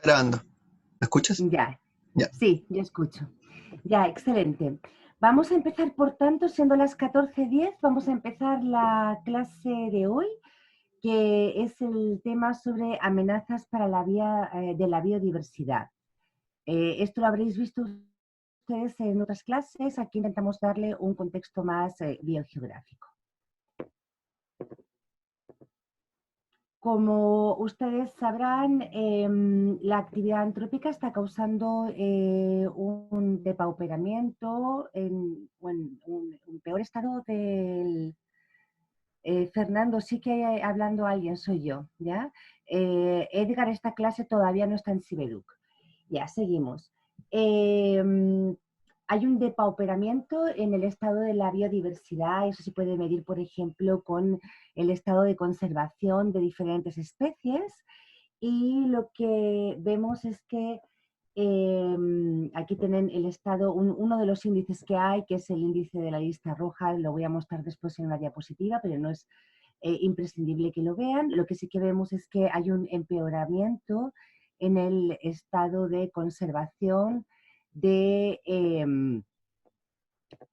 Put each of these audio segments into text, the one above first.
Grabando. ¿Me escuchas? Ya, Ya. sí, yo escucho. Ya, excelente. Vamos a empezar, por tanto, siendo las 14:10, vamos a empezar la clase de hoy, que es el tema sobre amenazas para la vía de la biodiversidad. Esto lo habréis visto ustedes en otras clases. Aquí intentamos darle un contexto más biogeográfico. Como ustedes sabrán, la actividad antrópica está causando un depauperamiento o en un peor estado del... Fernando, sí que hablando alguien, soy yo, ¿ya? Edgar, esta clase todavía no está en Sibeduc. Ya, seguimos. Hay un depauperamiento en el estado de la biodiversidad. Eso se puede medir, por ejemplo, con el estado de conservación de diferentes especies. Y lo que vemos es que aquí tienen el estado, uno de los índices que hay, que es el índice de la lista roja. Lo voy a mostrar después en una diapositiva, pero no es imprescindible que lo vean. Lo que sí que vemos es que hay un empeoramiento en el estado de conservación de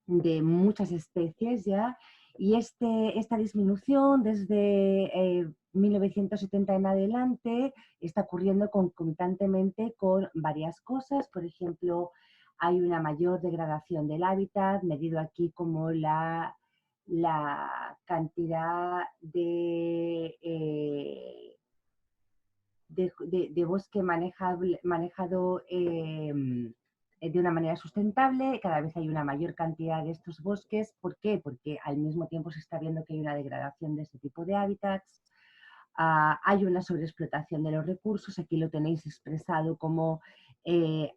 de muchas especies ya, y esta disminución desde 1970 en adelante está ocurriendo concomitantemente con varias cosas. Por ejemplo, hay una mayor degradación del hábitat, medido aquí como la cantidad de bosque manejado de una manera sustentable. Cada vez hay una mayor cantidad de estos bosques. ¿Por qué? Porque al mismo tiempo se está viendo que hay una degradación de este tipo de hábitats. Hay una sobreexplotación de los recursos. Aquí lo tenéis expresado como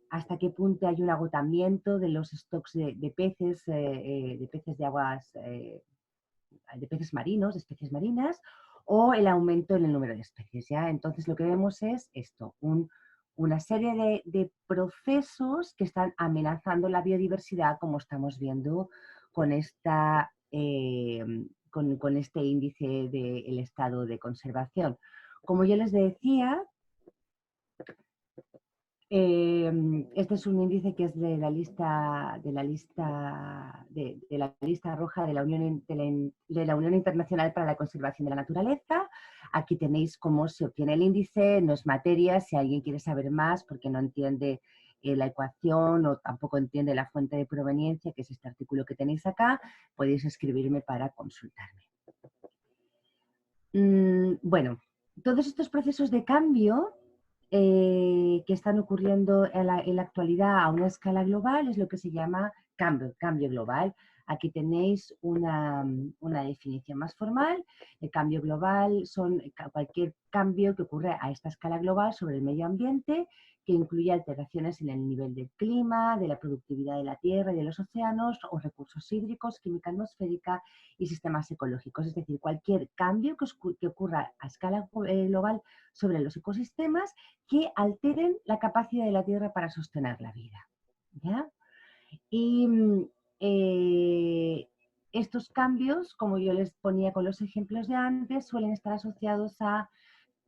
hasta qué punto hay un agotamiento de los stocks de peces de aguas, de peces marinos, de especies marinas, o el aumento en el número de especies. ¿Ya? Entonces lo que vemos es esto, una serie de procesos que están amenazando la biodiversidad, como estamos viendo con, con este índice del estado de conservación. Como yo les decía, este es un índice que es de la lista roja de la Unión Internacional para la Conservación de la Naturaleza. Aquí tenéis cómo se obtiene el índice, no es materia. Si alguien quiere saber más porque no entiende la ecuación o tampoco entiende la fuente de proveniencia, que es este artículo que tenéis acá, podéis escribirme para consultarme. Bueno, todos estos procesos de cambio que están ocurriendo en la actualidad a una escala global es lo que se llama cambio global. Aquí tenéis una definición más formal. El cambio global son cualquier cambio que ocurre a esta escala global sobre el medio ambiente, que incluye alteraciones en el nivel del clima, de la productividad de la tierra y de los océanos, o recursos hídricos, química atmosférica y sistemas ecológicos. Es decir, cualquier cambio que ocurra a escala global sobre los ecosistemas que alteren la capacidad de la Tierra para sostener la vida. ¿Ya? Y estos cambios, como yo les ponía con los ejemplos de antes, suelen estar asociados a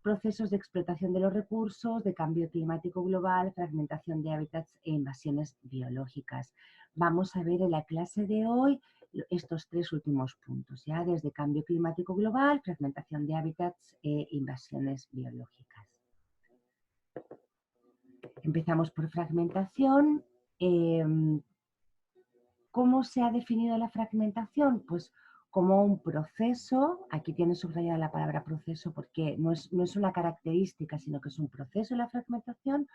procesos de explotación de los recursos, de cambio climático global, fragmentación de hábitats e invasiones biológicas. Vamos a ver en la clase de hoy estos tres últimos puntos, ya desde cambio climático global, fragmentación de hábitats e invasiones biológicas. Empezamos por fragmentación. ¿Cómo se ha definido la fragmentación? Pues como un proceso, aquí tiene subrayada la palabra proceso porque no es una característica, sino que es un proceso la fragmentación,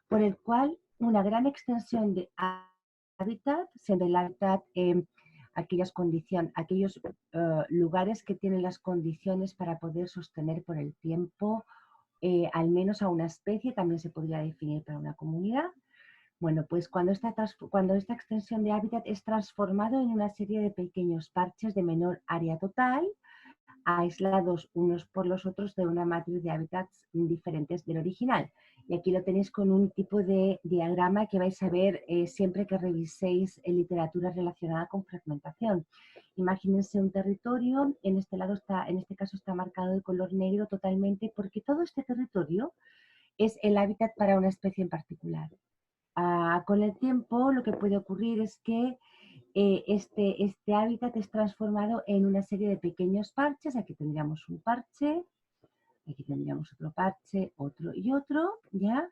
por el cual una gran extensión de hábitat, siendo el hábitat aquellos lugares que tienen las condiciones para poder sostener por el tiempo al menos a una especie, también se podría definir para una comunidad. Bueno, pues cuando esta extensión de hábitat es transformado en una serie de pequeños parches de menor área total, aislados unos por los otros de una matriz de hábitats diferentes del original. Y aquí lo tenéis con un tipo de diagrama que vais a ver siempre que reviséis literatura relacionada con fragmentación. Imagínense un territorio, en este caso está marcado de color negro totalmente, porque todo este territorio es el hábitat para una especie en particular. Con el tiempo lo que puede ocurrir es que este hábitat es transformado en una serie de pequeños parches. Aquí tendríamos un parche, aquí tendríamos otro parche, otro y otro, ¿ya?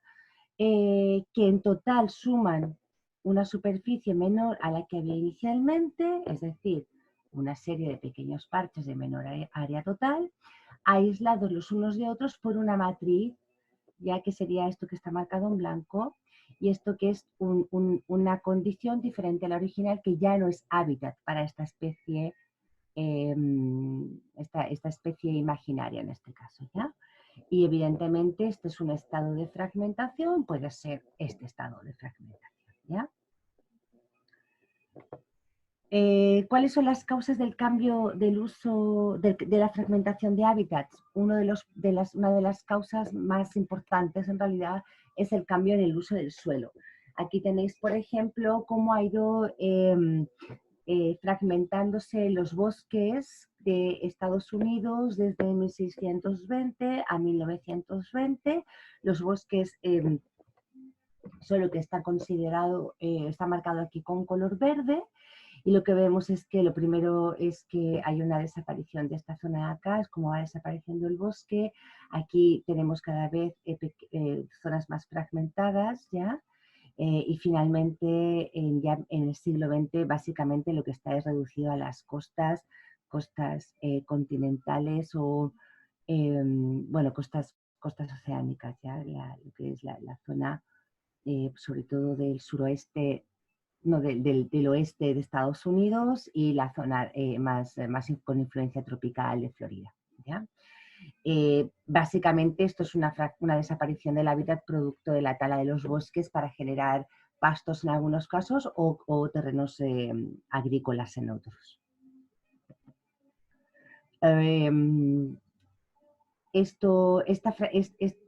Que en total suman una superficie menor a la que había inicialmente, es decir, una serie de pequeños parches de menor área total, aislados los unos de otros por una matriz, ya que sería esto que está marcado en blanco, y esto que es una condición diferente a la original, que ya no es hábitat para esta especie, esta especie imaginaria en este caso, ¿ya? Y evidentemente este es un estado de fragmentación, puede ser este estado de fragmentación, ¿ya? ¿Cuáles son las causas del cambio del uso de la fragmentación de hábitats? Una de las causas más importantes en realidad es el cambio en el uso del suelo. Aquí tenéis, por ejemplo, cómo ha ido fragmentándose los bosques de Estados Unidos desde 1620 a 1920. Los bosques solo que está considerado, está marcado aquí con color verde. Y lo que vemos es que lo primero es que hay una desaparición de esta zona de acá, es como va desapareciendo el bosque. Aquí tenemos cada vez zonas más fragmentadas ya. Y finalmente, ya en el siglo XX, básicamente lo que está es reducido a las costas continentales o, bueno, costas oceánicas, ya, lo que es la zona, sobre todo del suroeste, no, del oeste de Estados Unidos y la zona más con influencia tropical de Florida, ¿ya? Básicamente esto es una desaparición del hábitat producto de la tala de los bosques para generar pastos en algunos casos o terrenos agrícolas en otros. En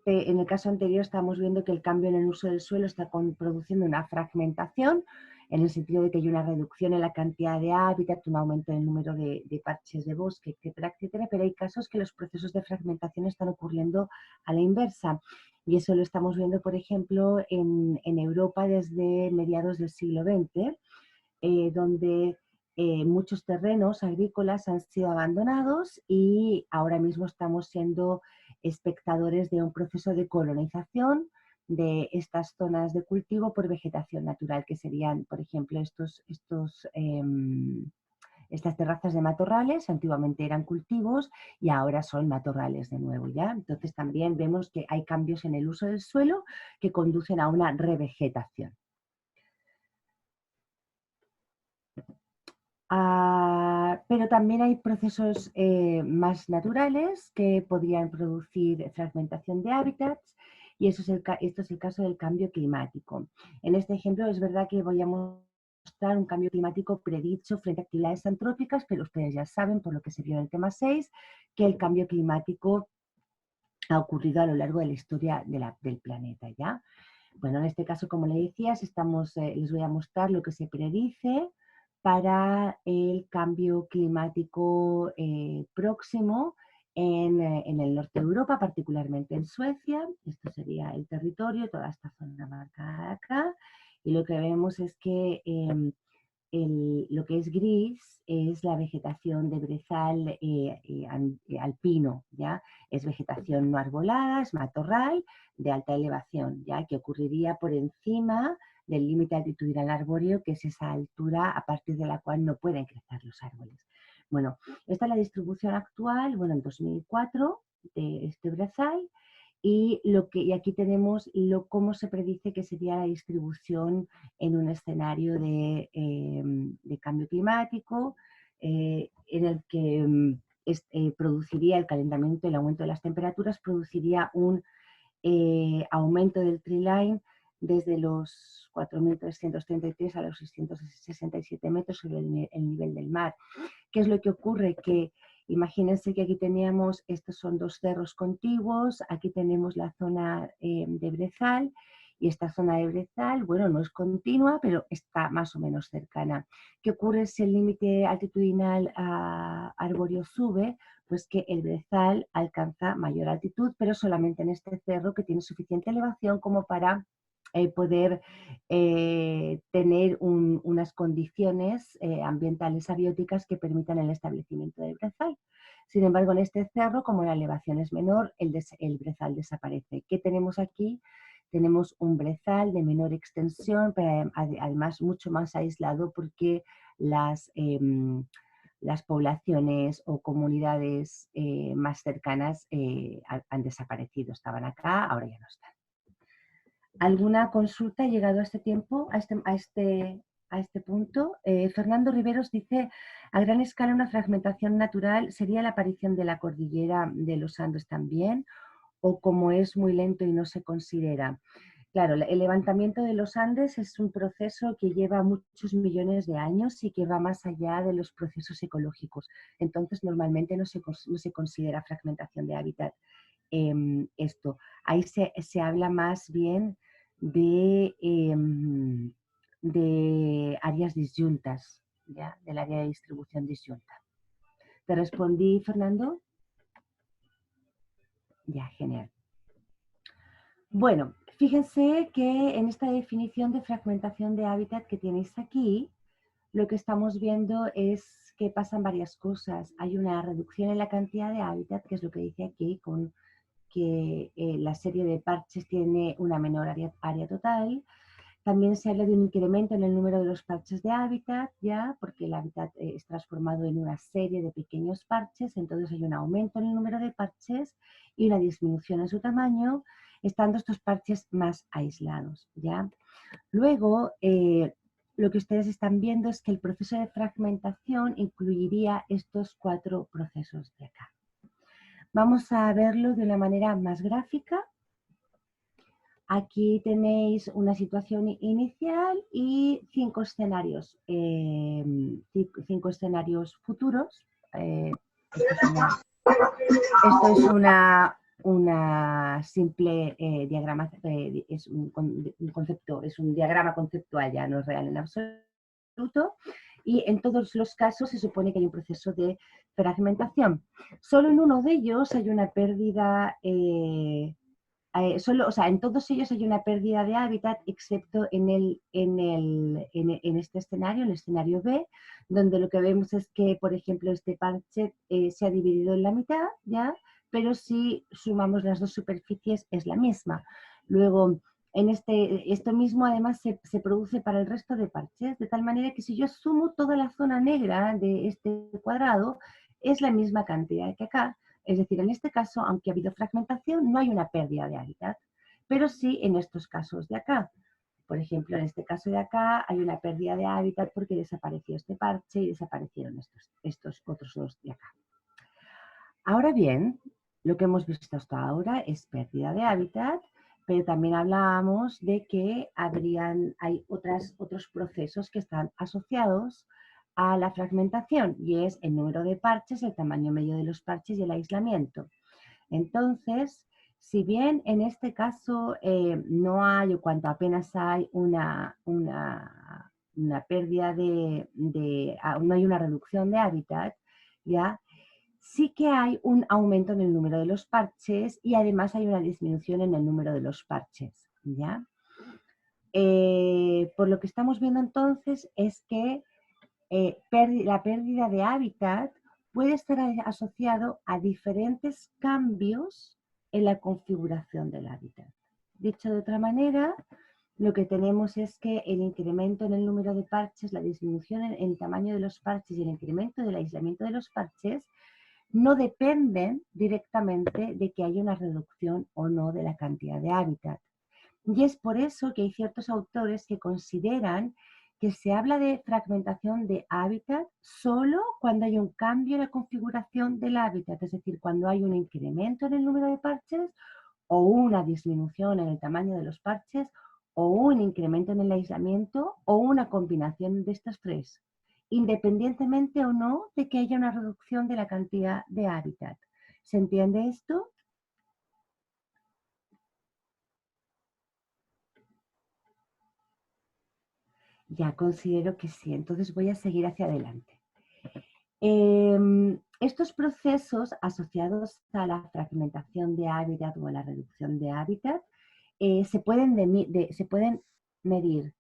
el caso anterior estamos viendo que el cambio en el uso del suelo está produciendo una fragmentación, en el sentido de que hay una reducción en la cantidad de hábitat, un aumento en el número de parches de bosque, etcétera, etcétera, pero hay casos que los procesos de fragmentación están ocurriendo a la inversa. Y eso lo estamos viendo, por ejemplo, en Europa desde mediados del siglo XX, donde muchos terrenos agrícolas han sido abandonados y ahora mismo estamos siendo espectadores de un proceso de colonización de estas zonas de cultivo por vegetación natural, que serían, por ejemplo, estas terrazas de matorrales. Antiguamente eran cultivos y ahora son matorrales de nuevo, ¿ya? Entonces también vemos que hay cambios en el uso del suelo que conducen a una revegetación. Pero también hay procesos más naturales que podrían producir fragmentación de hábitats, y esto es el caso del cambio climático. En este ejemplo es verdad que voy a mostrar un cambio climático predicho frente a actividades antrópicas, pero ustedes ya saben, por lo que se vio en el tema 6, que el cambio climático ha ocurrido a lo largo de la historia del planeta, ¿ya? Bueno, en este caso, como le decías, les voy a mostrar lo que se predice para el cambio climático próximo en el norte de Europa, particularmente en Suecia. Esto sería el territorio, toda esta zona marcada acá. Y lo que vemos es que lo que es gris es la vegetación de brezal alpino, ¿ya? Es vegetación no arbolada, es matorral de alta elevación, ¿ya? Que ocurriría por encima del límite altitudinal arbóreo, que es esa altura a partir de la cual no pueden crecer los árboles. Bueno, esta es la distribución actual, bueno, en 2004 de este brezal. Y aquí tenemos cómo se predice que sería la distribución en un escenario de cambio climático, en el que produciría el calentamiento, el aumento de las temperaturas, produciría un aumento del tree line desde los 4.333 a los 667 metros sobre el nivel del mar. ¿Qué es lo que ocurre? Que imagínense que aquí teníamos, estos son dos cerros contiguos, aquí tenemos la zona de brezal, Y esta zona de brezal, bueno, no es continua, pero está más o menos cercana. ¿Qué ocurre si el límite altitudinal arbóreo sube? Pues que el brezal alcanza mayor altitud, pero solamente en este cerro que tiene suficiente elevación como para poder tener unas condiciones ambientales abióticas que permitan el establecimiento del brezal. Sin embargo, en este cerro, como la elevación es menor, el brezal desaparece. ¿Qué tenemos aquí? Tenemos un brezal de menor extensión, pero además mucho más aislado porque las poblaciones o comunidades más cercanas han desaparecido. Estaban acá, ahora ya no están. ¿Alguna consulta llegado a este tiempo, a este punto? Fernando Riveros dice, a gran escala una fragmentación natural sería la aparición de la cordillera de los Andes también, o como es muy lento y no se considera. Claro, el levantamiento de los Andes es un proceso que lleva muchos millones de años y que va más allá de los procesos ecológicos. Entonces, normalmente no se considera fragmentación de hábitat esto. Ahí se habla más bien de áreas disyuntas, ¿ya? Del área de distribución disyunta. ¿Te respondí, Fernando? Ya, genial. Bueno, fíjense que en esta definición de fragmentación de hábitat que tenéis aquí, lo que estamos viendo es que pasan varias cosas. Hay una reducción en la cantidad de hábitat, que es lo que dice aquí, con que la serie de parches tiene una menor área total. También se habla de un incremento en el número de los parches de hábitat, ya, porque el hábitat es transformado en una serie de pequeños parches, entonces hay un aumento en el número de parches y una disminución en su tamaño, estando estos parches más aislados, ya. Luego, lo que ustedes están viendo es que el proceso de fragmentación incluiría estos 4 procesos de acá. Vamos a verlo de una manera más gráfica. Aquí tenéis una situación inicial y 5 escenarios, 5 escenarios futuros. Esto es una simple diagrama, es un concepto, es un diagrama conceptual, ya no es real en absoluto. Y en todos los casos se supone que hay un proceso de fragmentación. Solo en uno de ellos hay una pérdida, en todos ellos hay una pérdida de hábitat, excepto en este escenario, en el escenario B, donde lo que vemos es que, por ejemplo, este parche se ha dividido en la mitad, ¿ya? Pero si sumamos las dos superficies es la misma. Luego, esto mismo además se produce para el resto de parches, de tal manera que si yo sumo toda la zona negra de este cuadrado, es la misma cantidad que acá. Es decir, en este caso, aunque ha habido fragmentación, no hay una pérdida de hábitat, pero sí en estos casos de acá. Por ejemplo, en este caso de acá hay una pérdida de hábitat porque desapareció este parche y desaparecieron estos otros dos de acá. Ahora bien, lo que hemos visto hasta ahora es pérdida de hábitat, pero también hablábamos de que hay otros procesos que están asociados a la fragmentación, y es el número de parches, el tamaño medio de los parches y el aislamiento. Entonces, si bien en este caso no hay, o cuanto apenas hay una pérdida no hay una reducción de hábitat, ¿ya? Sí que hay un aumento en el número de los parches y además hay una disminución en el número de los parches, ¿ya? Por lo que estamos viendo entonces es que la pérdida de hábitat puede estar asociado a diferentes cambios en la configuración del hábitat. Dicho de otra manera, lo que tenemos es que el incremento en el número de parches, la disminución en el tamaño de los parches y el incremento del aislamiento de los parches no dependen directamente de que haya una reducción o no de la cantidad de hábitat. Y es por eso que hay ciertos autores que consideran que se habla de fragmentación de hábitat solo cuando hay un cambio en la configuración del hábitat, es decir, cuando hay un incremento en el número de parches o una disminución en el tamaño de los parches o un incremento en el aislamiento o una combinación de estos tres, independientemente o no de que haya una reducción de la cantidad de hábitat. ¿Se entiende esto? Ya considero que sí, entonces voy a seguir hacia adelante. Estos procesos asociados a la fragmentación de hábitat o a la reducción de hábitat se pueden medir.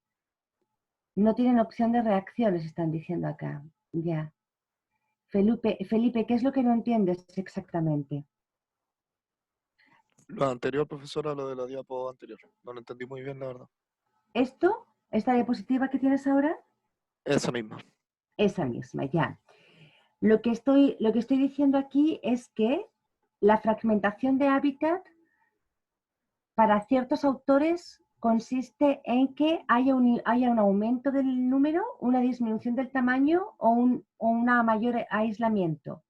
No tienen opción de reacciones, están diciendo acá. Ya. Felipe, ¿qué es lo que no entiendes exactamente? Lo anterior, profesora, lo de la diapo anterior. No lo entendí muy bien, la verdad. ¿Esta diapositiva que tienes ahora? Esa misma. Esa misma, ya. Lo que estoy diciendo aquí es que la fragmentación de hábitat para ciertos autores consiste en que haya un aumento del número, una disminución del tamaño o un mayor aislamiento,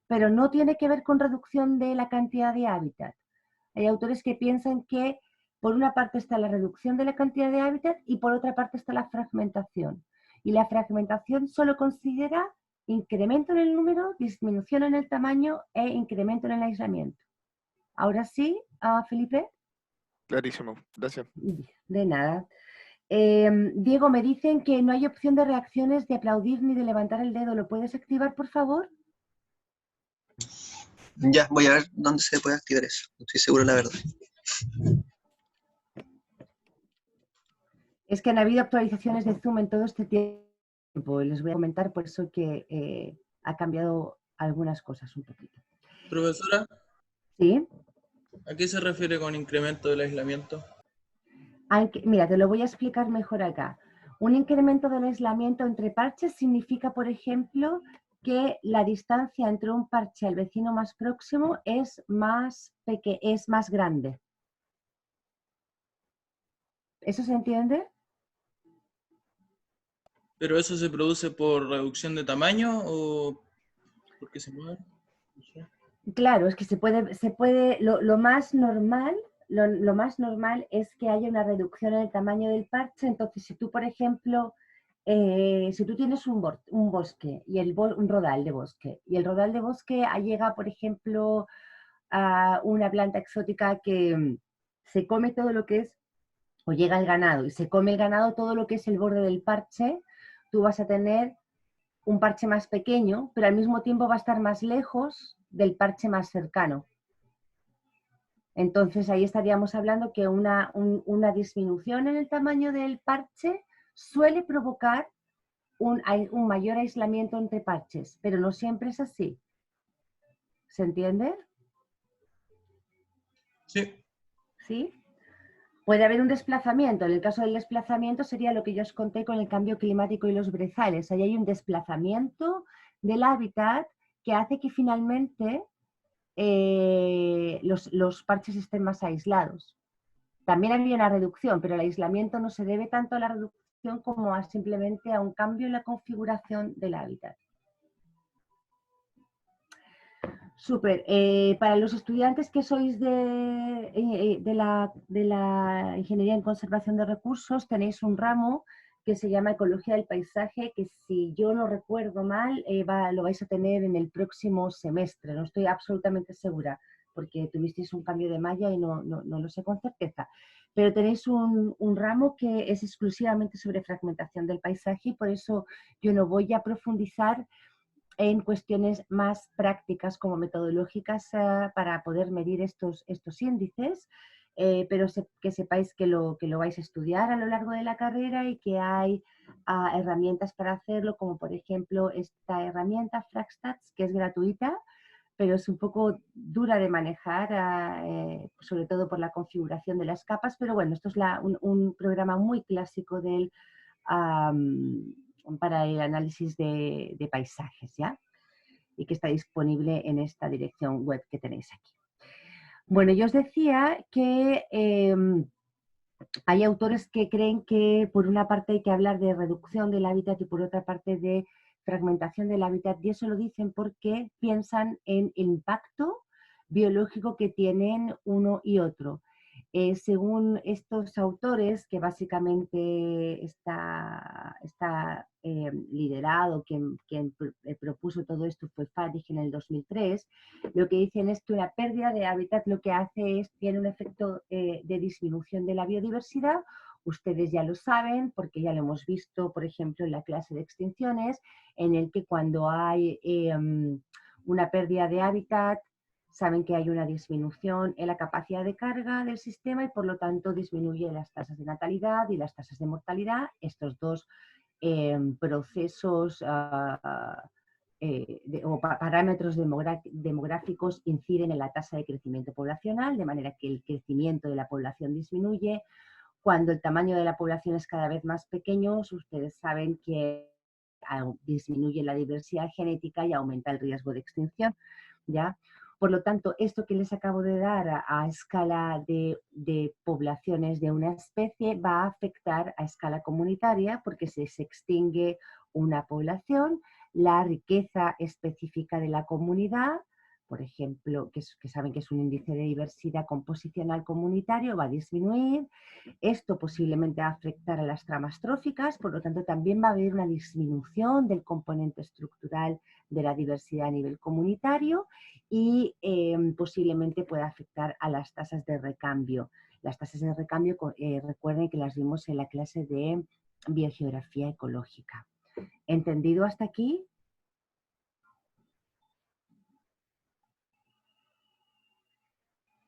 pero no tiene que ver con reducción de la cantidad de hábitat. Hay autores que piensan que por una parte está la reducción de la cantidad de hábitat y por otra parte está la fragmentación. Y la fragmentación solo considera incremento en el número, disminución en el tamaño e incremento en el aislamiento. Ahora sí, Felipe. Clarísimo, gracias. De nada. Diego, me dicen que no hay opción de reacciones de aplaudir ni de levantar el dedo. ¿Lo puedes activar, por favor? Ya, voy a ver dónde se puede activar eso. No estoy seguro, la verdad. Es que han habido actualizaciones de Zoom en todo este tiempo. Les voy a comentar por eso que ha cambiado algunas cosas un poquito. Profesora, ¿Sí? ¿a qué se refiere con incremento del aislamiento? Mira, te lo voy a explicar mejor acá. Un incremento del aislamiento entre parches significa, por ejemplo, que la distancia entre un parche al vecino más próximo es más grande. ¿Eso se entiende? ¿Pero eso se produce por reducción de tamaño o porque se mueve? No sé. Claro, es que lo más normal, lo más normal es que haya una reducción en el tamaño del parche. Entonces, si tú, por ejemplo, si tú tienes un bosque y un rodal de bosque, y el rodal de bosque llega, por ejemplo, a una planta exótica que se come todo lo que es, o llega el ganado y se come el ganado todo lo que es el borde del parche, tú vas a tener un parche más pequeño, pero al mismo tiempo va a estar más lejos del parche más cercano. Entonces ahí estaríamos hablando que una disminución en el tamaño del parche suele provocar un mayor aislamiento entre parches, pero no siempre es así. ¿Se entiende? Sí. ¿Sí? Puede haber un desplazamiento. En el caso del desplazamiento sería lo que yo os conté con el cambio climático y los brezales. Ahí hay un desplazamiento del hábitat que hace que finalmente los parches estén más aislados. También había una reducción, pero el aislamiento no se debe tanto a la reducción como simplemente a un cambio en la configuración del hábitat. Súper. Para los estudiantes que sois de la Ingeniería en Conservación de Recursos, tenéis un ramo que se llama Ecología del Paisaje, que si yo no recuerdo mal, lo vais a tener en el próximo semestre. No estoy absolutamente segura, porque tuvisteis un cambio de malla y no lo sé con certeza. Pero tenéis un ramo que es exclusivamente sobre fragmentación del paisaje y por eso yo no voy a profundizar en cuestiones más prácticas como metodológicas para poder medir estos índices, pero que sepáis que lo vais a estudiar a lo largo de la carrera y que hay herramientas para hacerlo, como por ejemplo esta herramienta FragStats, que es gratuita, pero es un poco dura de manejar, sobre todo por la configuración de las capas, pero bueno, esto es un programa muy clásico para el análisis de paisajes, ¿ya? Y que está disponible en esta dirección web que tenéis aquí. Bueno, yo os decía que hay autores que creen que por una parte hay que hablar de reducción del hábitat y por otra parte de fragmentación del hábitat, y eso lo dicen porque piensan en el impacto biológico que tienen uno y otro. Según estos autores, que básicamente está liderado, quien propuso todo esto fue Faddig en el 2003, lo que dicen es que una pérdida de hábitat lo que hace es, tiene un efecto de disminución de la biodiversidad Ustedes ya lo saben porque ya lo hemos visto, por ejemplo, en la clase de extinciones, en el que cuando hay una pérdida de hábitat, saben que hay una disminución en la capacidad de carga del sistema y por lo tanto disminuye las tasas de natalidad y las tasas de mortalidad. Estos dos procesos parámetros demográficos inciden en la tasa de crecimiento poblacional, de manera que el crecimiento de la población disminuye. Cuando el tamaño de la población es cada vez más pequeño, ustedes saben que disminuye la diversidad genética y aumenta el riesgo de extinción, ¿ya? Por lo tanto, esto que les acabo de dar a escala de poblaciones de una especie va a afectar a escala comunitaria, porque si se extingue una población, la riqueza específica de la comunidad, por ejemplo, que saben que es un índice de diversidad composicional comunitario, va a disminuir. Esto posiblemente va a afectar a las tramas tróficas, por lo tanto también va a haber una disminución del componente estructural de la diversidad a nivel comunitario y posiblemente pueda afectar a las tasas de recambio. Las tasas de recambio, recuerden que las vimos en la clase de biogeografía ecológica. ¿Entendido hasta aquí?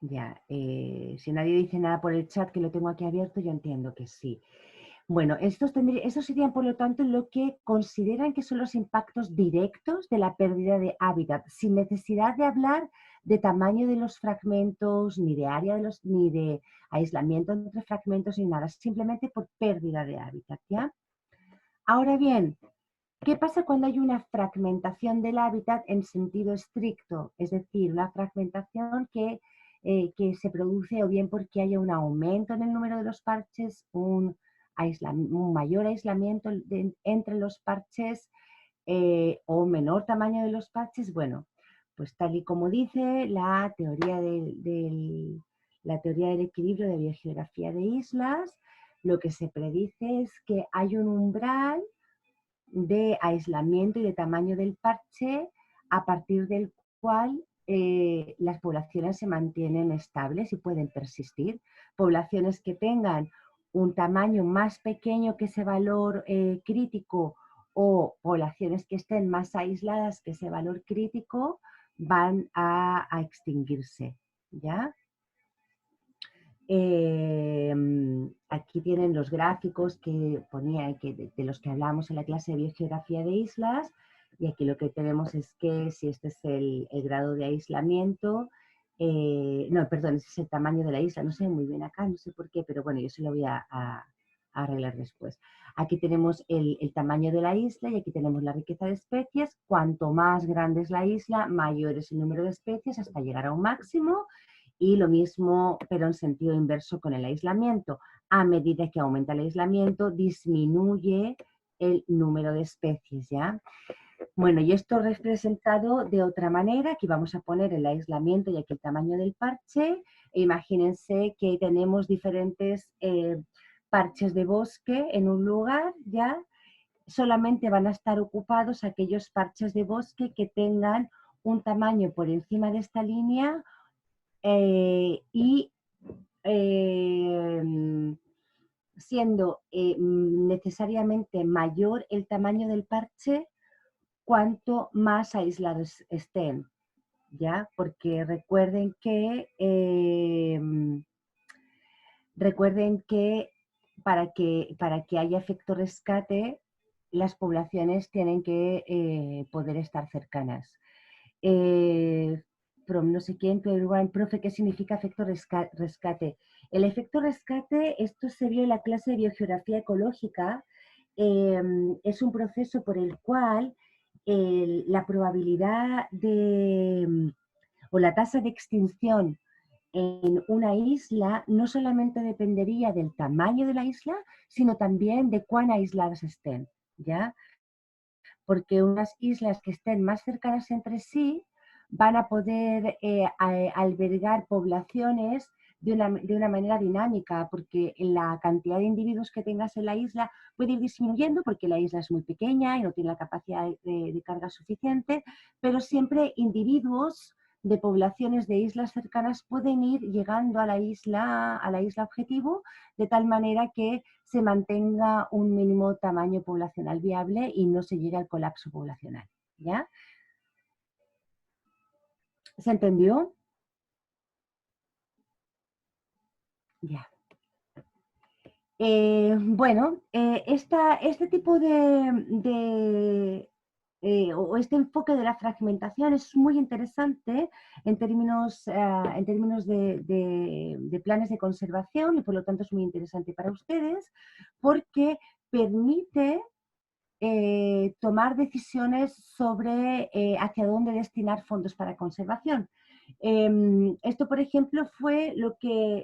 Ya, si nadie dice nada por el chat, que lo tengo aquí abierto, yo entiendo que sí. Bueno, estos serían, por lo tanto, lo que consideran que son los impactos directos de la pérdida de hábitat, sin necesidad de hablar de tamaño de los fragmentos, ni de área ni de aislamiento entre fragmentos, ni nada, simplemente por pérdida de hábitat, ¿ya? Ahora bien, ¿qué pasa cuando hay una fragmentación del hábitat en sentido estricto? Es decir, una fragmentación que se produce o bien porque haya un aumento en el número de los parches, un mayor aislamiento entre los parches o menor tamaño de los parches. Bueno, pues tal y como dice la teoría la teoría del equilibrio de biogeografía de islas, lo que se predice es que hay un umbral de aislamiento y de tamaño del parche a partir del cual las poblaciones se mantienen estables y pueden persistir. Poblaciones que tengan un tamaño más pequeño que ese valor crítico o poblaciones que estén más aisladas que ese valor crítico van a extinguirse, ¿ya? Aquí tienen los gráficos que ponía de los que hablamos en la clase de biogeografía de islas, y aquí lo que tenemos es que si este es el grado de aislamiento, no, perdón, ese es el tamaño de la isla, no sé muy bien acá, no sé por qué, pero bueno, yo se lo voy a arreglar después. Aquí tenemos el tamaño de la isla y aquí tenemos la riqueza de especies. Cuanto más grande es la isla, mayor es el número de especies hasta llegar a un máximo. Y lo mismo, pero en sentido inverso con el aislamiento. A medida que aumenta el aislamiento, disminuye el número de especies, ¿ya? Bueno, y esto representado de otra manera. Aquí vamos a poner el aislamiento y aquí el tamaño del parche. Imagínense que tenemos diferentes parches de bosque en un lugar, ¿ya? Solamente van a estar ocupados aquellos parches de bosque que tengan un tamaño por encima de esta línea y siendo necesariamente mayor el tamaño del parche cuanto más aislados estén, ¿ya? Porque recuerden que para que haya efecto rescate, las poblaciones tienen que poder estar cercanas. No sé quién, pero profe, ¿qué significa efecto rescate? El efecto rescate, esto se vio en la clase de biogeografía ecológica, es un proceso por el cual la probabilidad o la tasa de extinción en una isla no solamente dependería del tamaño de la isla, sino también de cuán aisladas estén, ¿ya? Porque unas islas que estén más cercanas entre sí van a poder albergar poblaciones de una manera dinámica, porque la cantidad de individuos que tengas en la isla puede ir disminuyendo porque la isla es muy pequeña y no tiene la capacidad de carga suficiente, pero siempre individuos de poblaciones de islas cercanas pueden ir llegando a la isla objetivo, de tal manera que se mantenga un mínimo tamaño poblacional viable y no se llegue al colapso poblacional, ¿ya? ¿Se entendió? Ya. Bueno, este tipo o este enfoque de la fragmentación es muy interesante en términos de planes de conservación, y por lo tanto es muy interesante para ustedes porque permite tomar decisiones sobre hacia dónde destinar fondos para conservación. Esto, por ejemplo, fue lo que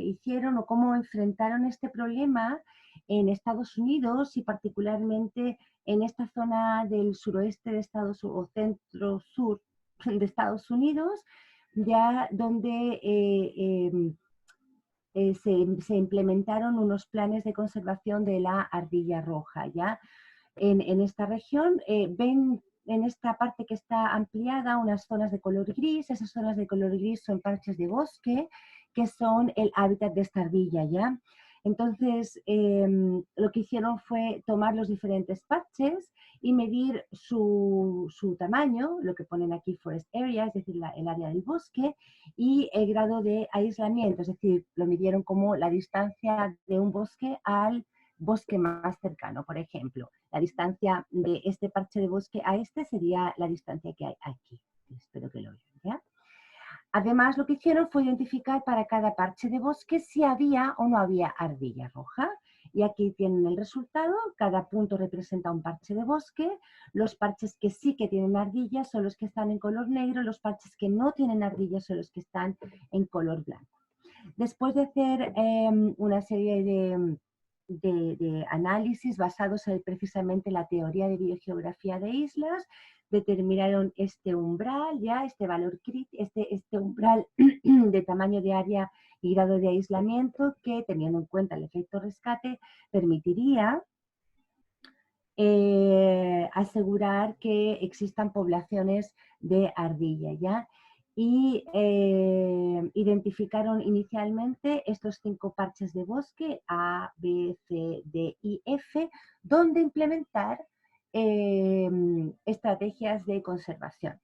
hicieron o cómo enfrentaron este problema en Estados Unidos y particularmente en esta zona del suroeste de Estados Unidos o centro-sur de Estados Unidos, ya donde se implementaron unos planes de conservación de la ardilla roja, ¿ya? En esta región ven en esta parte que está ampliada unas zonas de color gris. Esas zonas de color gris son parches de bosque que son el hábitat de esta ardilla, ¿ya? Entonces, lo que hicieron fue tomar los diferentes parches y medir su tamaño, lo que ponen aquí forest area, es decir, el área del bosque, y el grado de aislamiento, es decir, lo midieron como la distancia de un bosque al bosque más cercano. Por ejemplo, la distancia de este parche de bosque a este sería la distancia que hay aquí. Espero que lo vean, ¿ya? Además, lo que hicieron fue identificar para cada parche de bosque si había o no había ardilla roja. Y aquí tienen el resultado. Cada punto representa un parche de bosque. Los parches que sí que tienen ardillas son los que están en color negro. Los parches que no tienen ardillas son los que están en color blanco. Después de hacer una serie de análisis basados en precisamente la teoría de biogeografía de islas, determinaron este umbral, ya este valor crítico, este umbral de tamaño de área y grado de aislamiento que, teniendo en cuenta el efecto rescate, permitiría asegurar que existan poblaciones de ardilla, ¿ya? Y identificaron inicialmente estos 5 parches de bosque A, B, C, D y F, donde implementar estrategias de conservación.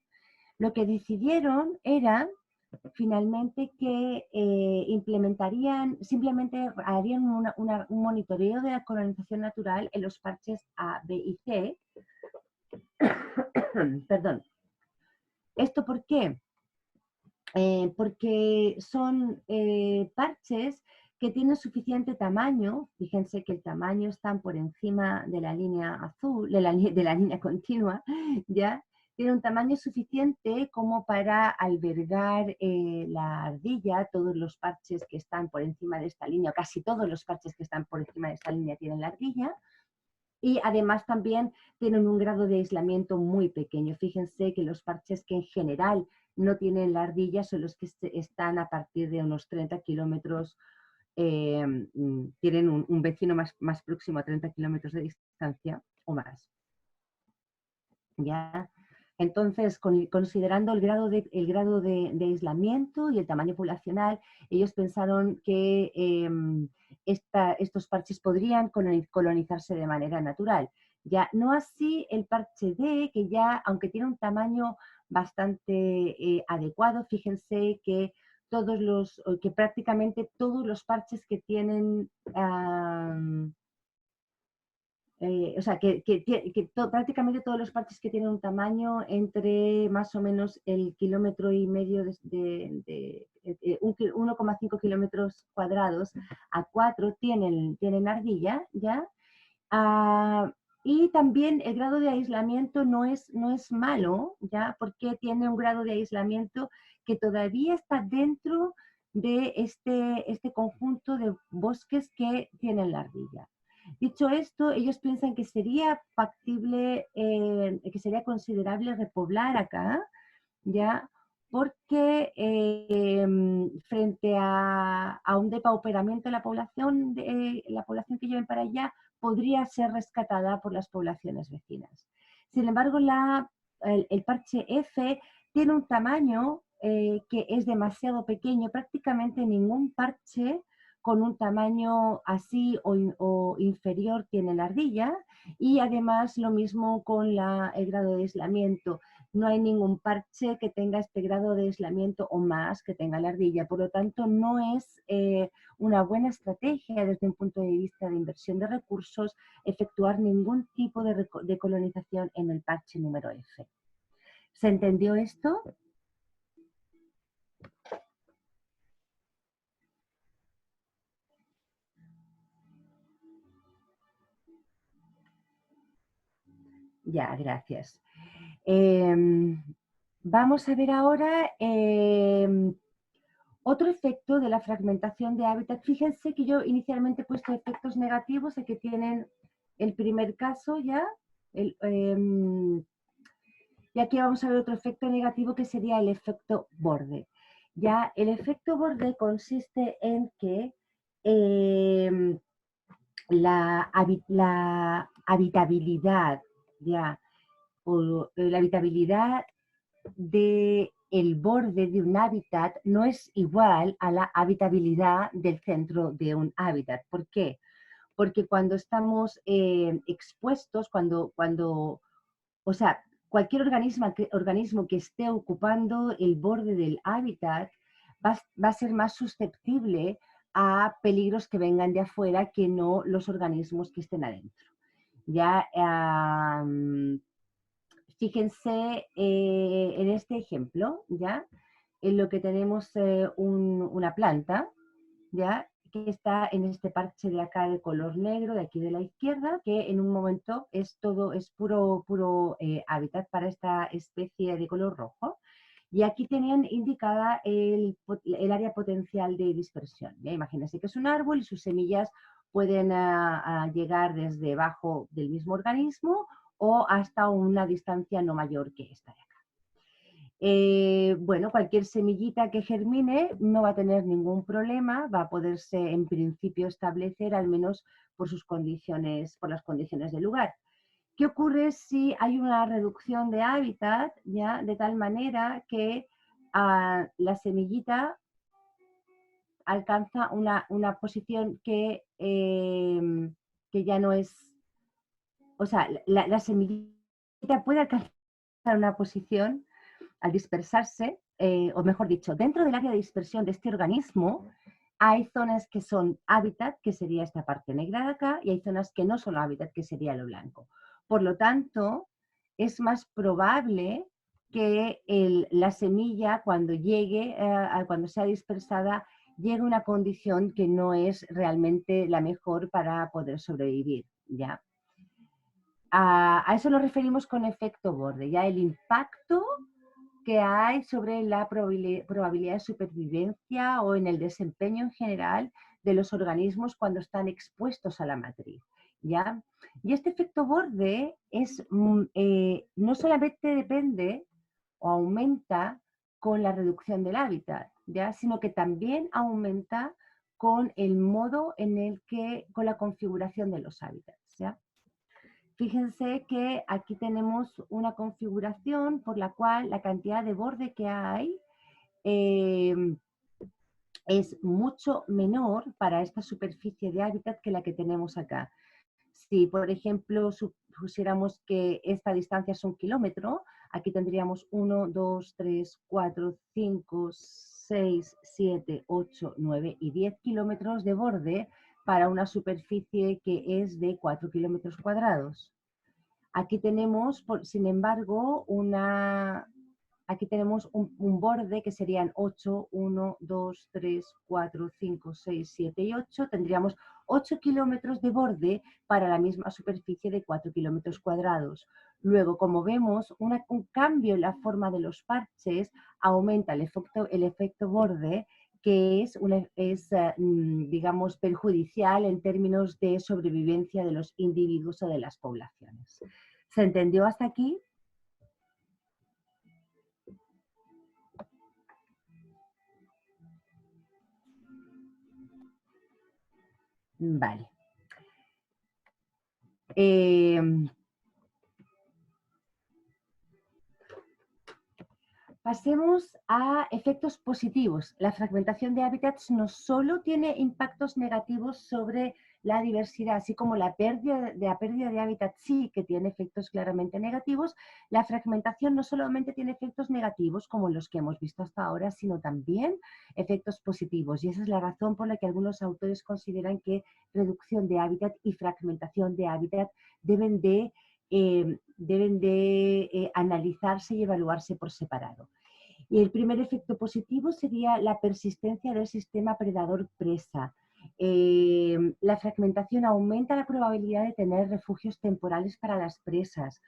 Lo que decidieron era finalmente que implementarían, simplemente harían un monitoreo de la colonización natural en los parches A, B y C. Perdón. ¿Esto por qué? Porque son parches que tienen suficiente tamaño. Fíjense que el tamaño están por encima de la línea azul, de la línea continua, ¿ya? Tiene un tamaño suficiente como para albergar la ardilla. Todos los parches que están por encima de esta línea, o casi todos los parches que están por encima de esta línea tienen la ardilla. Y además también tienen un grado de aislamiento muy pequeño. Fíjense que los parches que en general no tienen la ardilla son los que están a partir de unos 30 kilómetros, tienen un vecino más próximo a 30 kilómetros de distancia o más. ¿Ya? Entonces, considerando el grado de aislamiento y el tamaño poblacional, ellos pensaron que estos parches podrían colonizarse de manera natural. Ya no así el parche D, que ya, aunque tiene un tamaño bastante adecuado, fíjense que prácticamente todos los parches que tienen prácticamente todos los parches que tienen un tamaño entre más o menos el 1,5 kilómetros de 1,5 kilómetros cuadrados a 4 tienen ardilla, ¿ya? Y también el grado de aislamiento no es malo, ¿ya? Porque tiene un grado de aislamiento que todavía está dentro de este conjunto de bosques que tienen la ardilla. Dicho esto, ellos piensan que sería factible, que sería considerable repoblar acá, ¿ya? Porque frente a un depauperamiento de la población que lleven para allá podría ser rescatada por las poblaciones vecinas. Sin embargo, el parche F tiene un tamaño que es demasiado pequeño. Prácticamente ningún parche con un tamaño así o inferior tiene la ardilla, y además lo mismo con el grado de aislamiento. No hay ningún parche que tenga este grado de aislamiento o más que tenga la ardilla. Por lo tanto, no es una buena estrategia desde un punto de vista de inversión de recursos efectuar ningún tipo de colonización en el parche número F. ¿Se entendió esto? Ya, gracias. Vamos a ver ahora otro efecto de la fragmentación de hábitat. Fíjense que yo inicialmente he puesto efectos negativos, aquí tienen el primer caso ya. Y aquí vamos a ver otro efecto negativo que sería el efecto borde. Ya, el efecto borde consiste en que la habitabilidad, ya, o la habitabilidad del borde de un hábitat no es igual a la habitabilidad del centro de un hábitat. ¿Por qué? Porque cuando estamos expuestos, o sea, cualquier organismo que esté ocupando el borde del hábitat va a ser más susceptible a peligros que vengan de afuera que no los organismos que estén adentro. Ya, fíjense en este ejemplo, ¿ya? En lo que tenemos una planta, ¿ya? Que está en este parche de acá de color negro, de aquí de la izquierda, que en un momento es puro hábitat para esta especie de color rojo. Y aquí tenían indicada el área potencial de dispersión. ¿Ya? Imagínense que es un árbol y sus semillas pueden llegar desde debajo del mismo organismo o hasta una distancia no mayor que esta de acá. Bueno, cualquier semillita que germine no va a tener ningún problema, va a poderse en principio establecer al menos por sus condiciones, por las condiciones del lugar. ¿Qué ocurre si hay una reducción de hábitat, ya, de tal manera que la semillita alcanza una posición que ya no es, o sea, la semillita puede alcanzar una posición al dispersarse, o mejor dicho, dentro del área de dispersión de este organismo, hay zonas que son hábitat, que sería esta parte negra de acá, y hay zonas que no son hábitat, que sería lo blanco. Por lo tanto, es más probable que la semilla, cuando llegue, cuando sea dispersada, llegue a una condición que no es realmente la mejor para poder sobrevivir, ¿ya? A eso nos referimos con efecto borde, ya el impacto que hay sobre la probabilidad de supervivencia o en el desempeño en general de los organismos cuando están expuestos a la matriz, ¿ya? Y este efecto borde no solamente depende o aumenta con la reducción del hábitat, ¿ya? Sino que también aumenta con el modo con la configuración de los hábitats, ¿ya? Fíjense que aquí tenemos una configuración por la cual la cantidad de borde que hay es mucho menor para esta superficie de hábitat que la que tenemos acá. Si, por ejemplo, supusiéramos que esta distancia es 1 kilómetro, aquí tendríamos 1, 2, 3, 4, 5, 6, 7, 8, 9 y 10 kilómetros de borde para una superficie que es de 4 kilómetros cuadrados. Aquí tenemos, sin embargo, aquí tenemos un borde que serían 8, 1, 2, 3, 4, 5, 6, 7 y 8. Tendríamos 8 kilómetros de borde para la misma superficie de 4 kilómetros cuadrados. Luego, como vemos, un cambio en la forma de los parches aumenta el efecto borde, que es digamos, perjudicial en términos de sobrevivencia de los individuos o de las poblaciones. ¿Se entendió hasta aquí? Vale. Pasemos a efectos positivos. La fragmentación de hábitats no solo tiene impactos negativos sobre la diversidad, así como la pérdida de hábitat sí que tiene efectos claramente negativos, la fragmentación no solamente tiene efectos negativos como los que hemos visto hasta ahora, sino también efectos positivos. Y esa es la razón por la que algunos autores consideran que reducción de hábitat y fragmentación de hábitat deben de analizarse y evaluarse por separado. Y el primer efecto positivo sería la persistencia del sistema predador-presa. La fragmentación aumenta la probabilidad de tener refugios temporales para las presas,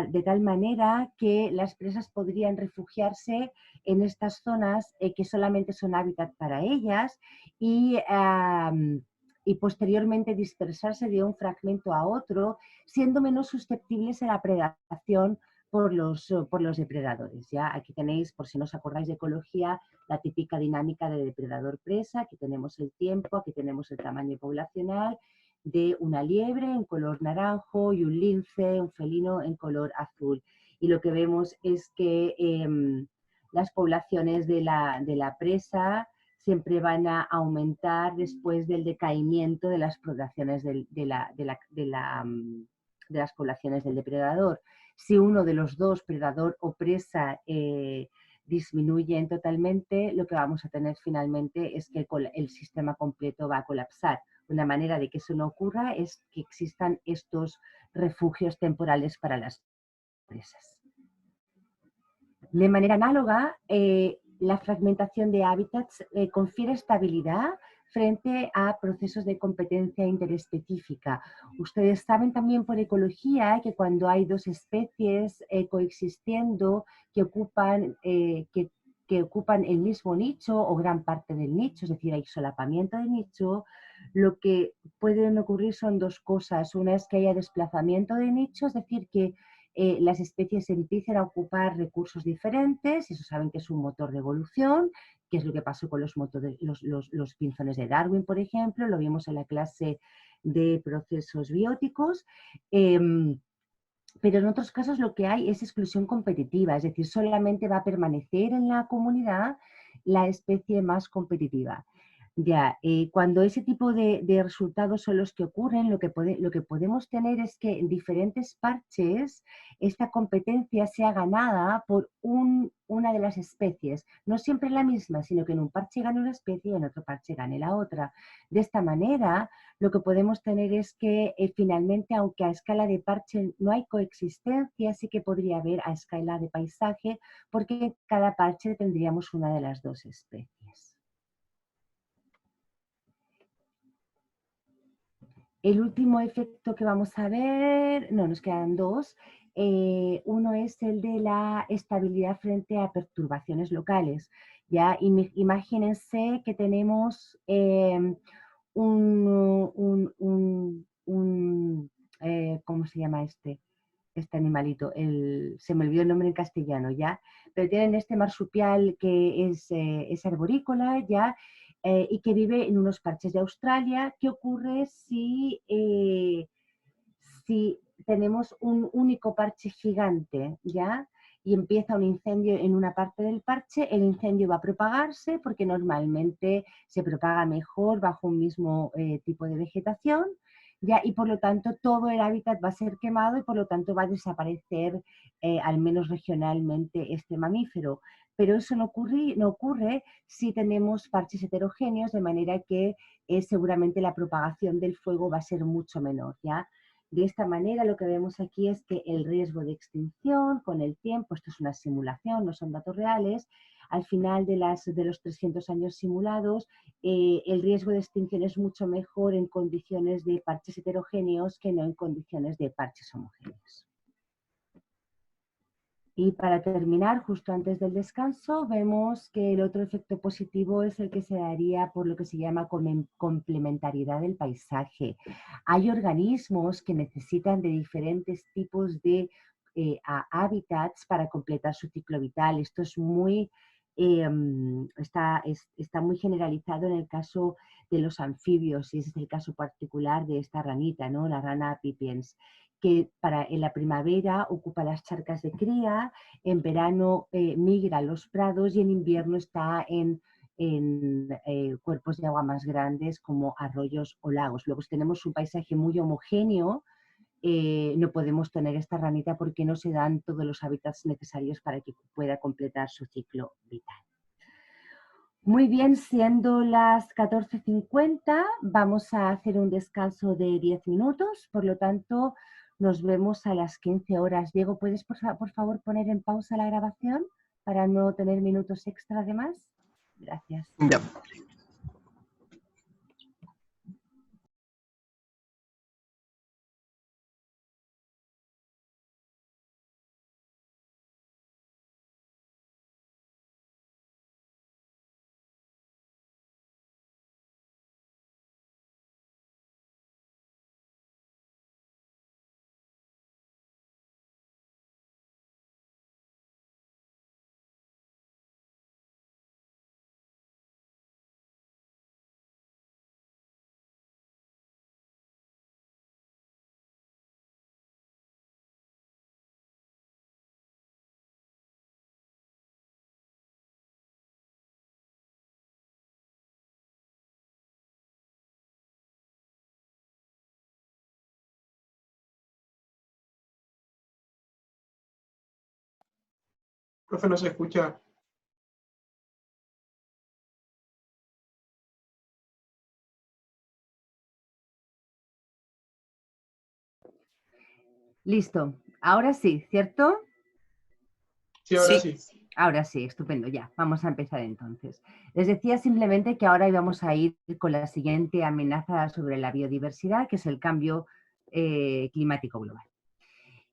de tal manera que las presas podrían refugiarse en estas zonas que solamente son hábitat para ellas y posteriormente dispersarse de un fragmento a otro, siendo menos susceptibles a la predación por los depredadores. ¿Ya? Aquí tenéis, por si no os acordáis de ecología, la típica dinámica de depredador-presa. Aquí tenemos el tiempo, aquí tenemos el tamaño poblacional de una liebre en color naranjo y un lince, un felino en color azul. Y lo que vemos es que las poblaciones de la presa siempre van a aumentar después del decaimiento de las poblaciones de las poblaciones del depredador. Si uno de los dos, predador o presa, disminuyen totalmente, lo que vamos a tener finalmente es que el sistema completo va a colapsar. Una manera de que eso no ocurra es que existan estos refugios temporales para las presas. De manera análoga, la fragmentación de hábitats confiere estabilidad frente a procesos de competencia interespecífica. Ustedes saben también por ecología que cuando hay dos especies coexistiendo que ocupan el mismo nicho o gran parte del nicho, es decir, hay solapamiento de nicho, lo que pueden ocurrir son dos cosas. Una es que haya desplazamiento de nicho, es decir, que las especies empiecen a ocupar recursos diferentes, eso saben que es un motor de evolución, que es lo que pasó con los pinzones de Darwin, por ejemplo, lo vimos en la clase de procesos bióticos. Pero en otros casos lo que hay es exclusión competitiva, es decir, solamente va a permanecer en la comunidad la especie más competitiva. Ya, cuando ese tipo de resultados son los que ocurren, lo que podemos tener es que en diferentes parches esta competencia sea ganada por una de las especies. No siempre la misma, sino que en un parche gane una especie y en otro parche gane la otra. De esta manera, lo que podemos tener es que finalmente, aunque a escala de parche no hay coexistencia, sí que podría haber a escala de paisaje, porque en cada parche tendríamos una de las dos especies. El último efecto que vamos a ver, no, nos quedan dos. Uno es el de la estabilidad frente a perturbaciones locales. Ya, imagínense que tenemos ¿cómo se llama este animalito? Se me olvidó el nombre en castellano, ¿ya? Pero tienen este marsupial que es arborícola, ¿ya? Y que vive en unos parches de Australia. ¿Qué ocurre si tenemos un único parche gigante, ¿ya? Y empieza un incendio en una parte del parche, el incendio va a propagarse porque normalmente se propaga mejor bajo un mismo tipo de vegetación, ¿ya? Y por lo tanto todo el hábitat va a ser quemado y por lo tanto va a desaparecer al menos regionalmente este mamífero. Pero eso no ocurre si tenemos parches heterogéneos, de manera que seguramente la propagación del fuego va a ser mucho menor, ¿ya? De esta manera lo que vemos aquí es que el riesgo de extinción con el tiempo, esto es una simulación, no son datos reales, al final de los 300 años simulados, el riesgo de extinción es mucho mejor en condiciones de parches heterogéneos que no en condiciones de parches homogéneos. Y para terminar, justo antes del descanso, vemos que el otro efecto positivo es el que se daría por lo que se llama complementariedad del paisaje. Hay organismos que necesitan de diferentes tipos de hábitats para completar su ciclo vital. Esto es está muy generalizado en el caso de los anfibios, y ese es el caso particular de esta ranita, ¿no? La rana pipiens, que en la primavera ocupa las charcas de cría, en verano migra a los prados y en invierno está en cuerpos de agua más grandes como arroyos o lagos. Luego, si tenemos un paisaje muy homogéneo, no podemos tener esta ranita porque no se dan todos los hábitats necesarios para que pueda completar su ciclo vital. Muy bien, siendo las 14:50, vamos a hacer un descanso de 10 minutos, por lo tanto nos vemos a las 15 horas. Diego, ¿puedes por favor poner en pausa la grabación para no tener minutos extra de más? Gracias. Ya. Profe, no se escucha. Listo. Ahora sí, ¿cierto? Sí, ahora sí. Ahora sí, estupendo, ya. Vamos a empezar entonces. Les decía simplemente que ahora íbamos a ir con la siguiente amenaza sobre la biodiversidad, que es el cambio climático global.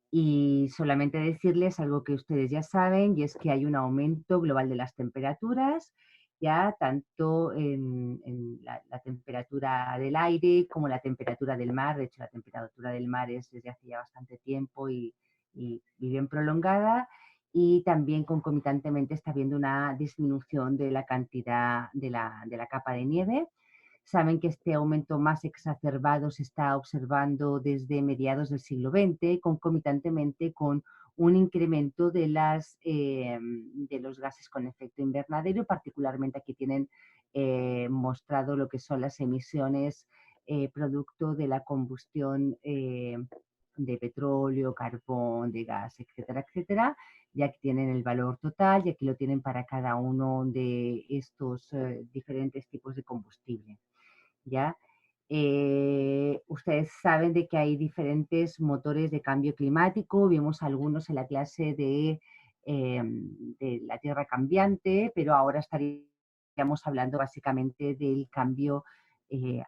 Y solamente decirles algo que ustedes ya saben, y es que hay un aumento global de las temperaturas, ya tanto en la temperatura del aire como la temperatura del mar. De hecho, la temperatura del mar es desde hace ya bastante tiempo y bien prolongada, y también concomitantemente está habiendo una disminución de la cantidad de la capa de nieve. Saben que este aumento más exacerbado se está observando desde mediados del siglo XX, concomitantemente con un incremento de los gases con efecto invernadero. Particularmente aquí tienen mostrado lo que son las emisiones producto de la combustión de petróleo, carbón, de gas, etcétera, etcétera. Ya que tienen el valor total y aquí lo tienen para cada uno de estos diferentes tipos de combustible. ¿Ya? Ustedes saben de que hay diferentes motores de cambio climático, vimos algunos en la clase de la Tierra cambiante, pero ahora estaríamos hablando básicamente del cambio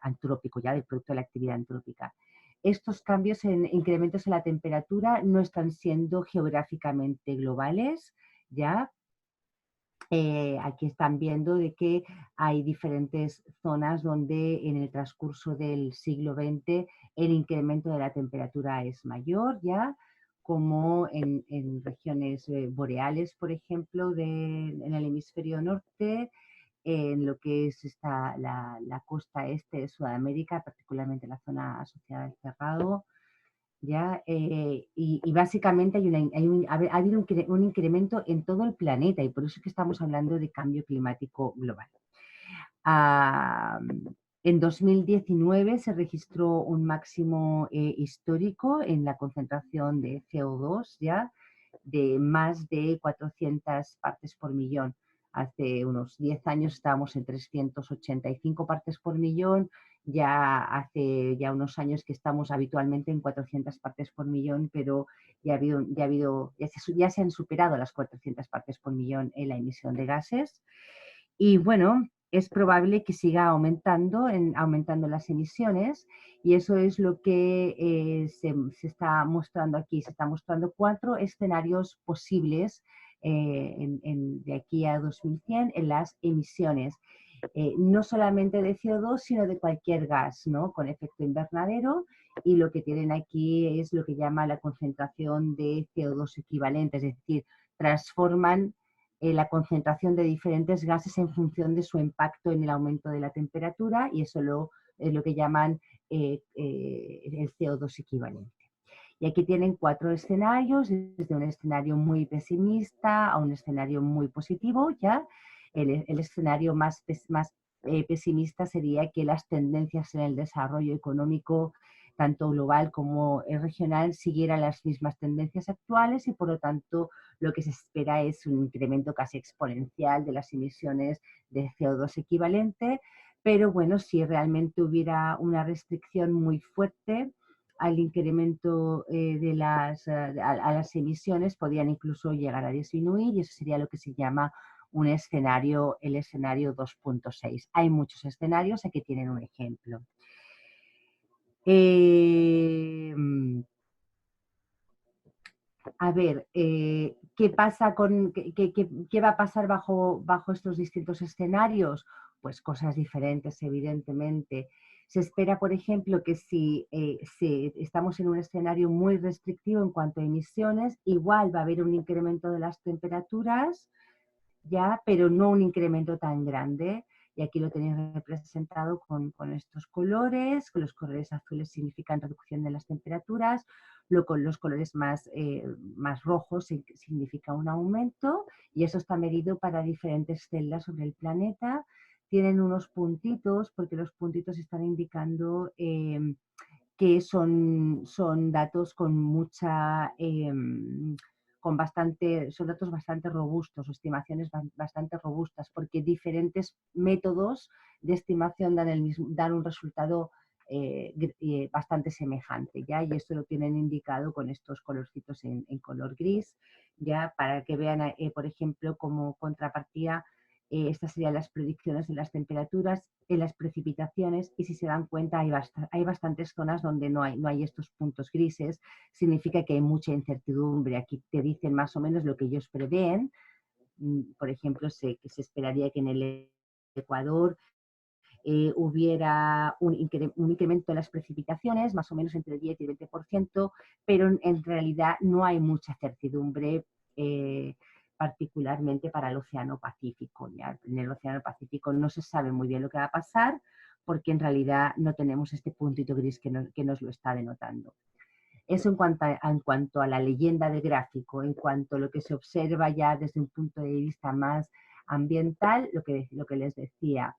antrópico, ya del producto de la actividad antrópica. Estos cambios en incrementos en la temperatura no están siendo geográficamente globales, ¿ya? Aquí están viendo de que hay diferentes zonas donde en el transcurso del siglo XX el incremento de la temperatura es mayor, ya como en regiones boreales, por ejemplo, en el hemisferio norte, en lo que es la costa este de Sudamérica, particularmente la zona asociada al Cerrado. ¿Ya? Y básicamente ha habido un incremento en todo el planeta y por eso es que estamos hablando de cambio climático global. En 2019 se registró un máximo histórico en la concentración de CO2, ¿ya? De más de 400 partes por millón. Hace unos 10 años estábamos en 385 partes por millón, ya hace unos años que estamos habitualmente en 400 partes por millón, pero ya se han superado las 400 partes por millón en la emisión de gases. Y bueno, es probable que siga aumentando las emisiones, y eso es lo que se está mostrando aquí. Se está mostrando 4 escenarios posibles de aquí a 2100 en las emisiones. No solamente de CO2, sino de cualquier gas, ¿no? Con efecto invernadero, y lo que tienen aquí es lo que llama la concentración de CO2 equivalente, es decir, transforman la concentración de diferentes gases en función de su impacto en el aumento de la temperatura, y eso es lo que llaman el CO2 equivalente. Y aquí tienen 4 escenarios, desde un escenario muy pesimista a un escenario muy positivo, ¿ya? El escenario más pesimista sería que las tendencias en el desarrollo económico, tanto global como regional, siguieran las mismas tendencias actuales y, por lo tanto, lo que se espera es un incremento casi exponencial de las emisiones de CO2 equivalente, pero bueno, si realmente hubiera una restricción muy fuerte al incremento a las emisiones, podrían incluso llegar a disminuir, y eso sería lo que se llama el escenario 2.6. Hay muchos escenarios, aquí tienen un ejemplo. A ver, ¿qué pasa qué va a pasar bajo estos distintos escenarios? Pues cosas diferentes, evidentemente. Se espera, por ejemplo, que si estamos en un escenario muy restrictivo en cuanto a emisiones, igual va a haber un incremento de las temperaturas, ya, pero no un incremento tan grande. Y aquí lo tenéis representado con estos colores. Los colores azules significan reducción de las temperaturas, con los colores más rojos significa un aumento, y eso está medido para diferentes celdas sobre el planeta. Tienen unos puntitos, porque los puntitos están indicando que son datos son datos bastante robustos, o estimaciones bastante robustas, porque diferentes métodos de estimación dan un resultado bastante semejante, ¿ya? Y esto lo tienen indicado con estos colorcitos en color gris, ya, para que vean, por ejemplo, como contrapartida, estas serían las predicciones de las temperaturas, en las precipitaciones, y si se dan cuenta hay bastantes zonas donde no hay estos puntos grises. Significa que hay mucha incertidumbre. Aquí te dicen más o menos lo que ellos prevén. Por ejemplo, que se esperaría que en el Ecuador hubiera un incremento de las precipitaciones, más o menos entre el 10 y el 20%, pero en realidad no hay mucha certidumbre, particularmente para el Océano Pacífico. ¿Ya? En el Océano Pacífico no se sabe muy bien lo que va a pasar, porque en realidad no tenemos este puntito gris que nos lo está denotando. Eso en cuanto a la leyenda del gráfico. En cuanto a lo que se observa ya desde un punto de vista más ambiental, lo que les decía,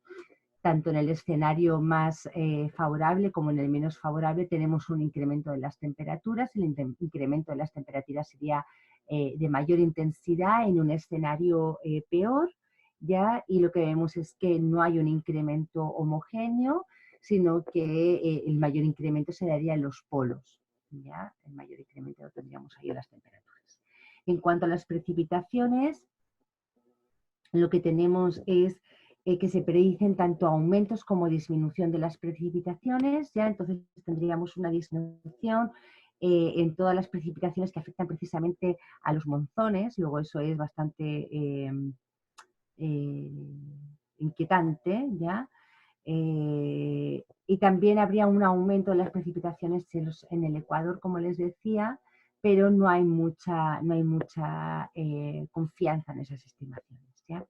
tanto en el escenario más favorable como en el menos favorable tenemos un incremento de las temperaturas. El incremento de las temperaturas sería de mayor intensidad en un escenario peor, ¿ya? Y lo que vemos es que no hay un incremento homogéneo, sino que el mayor incremento se daría en los polos, ¿ya? El mayor incremento lo tendríamos ahí en las temperaturas. En cuanto a las precipitaciones, lo que tenemos es que se predicen tanto aumentos como disminución de las precipitaciones, ¿ya? Entonces tendríamos una disminución en todas las precipitaciones que afectan precisamente a los monzones. Luego eso es bastante inquietante, ¿ya? Y también habría un aumento de las precipitaciones en el Ecuador, como les decía, pero no hay mucha confianza en esas estimaciones, ¿ya?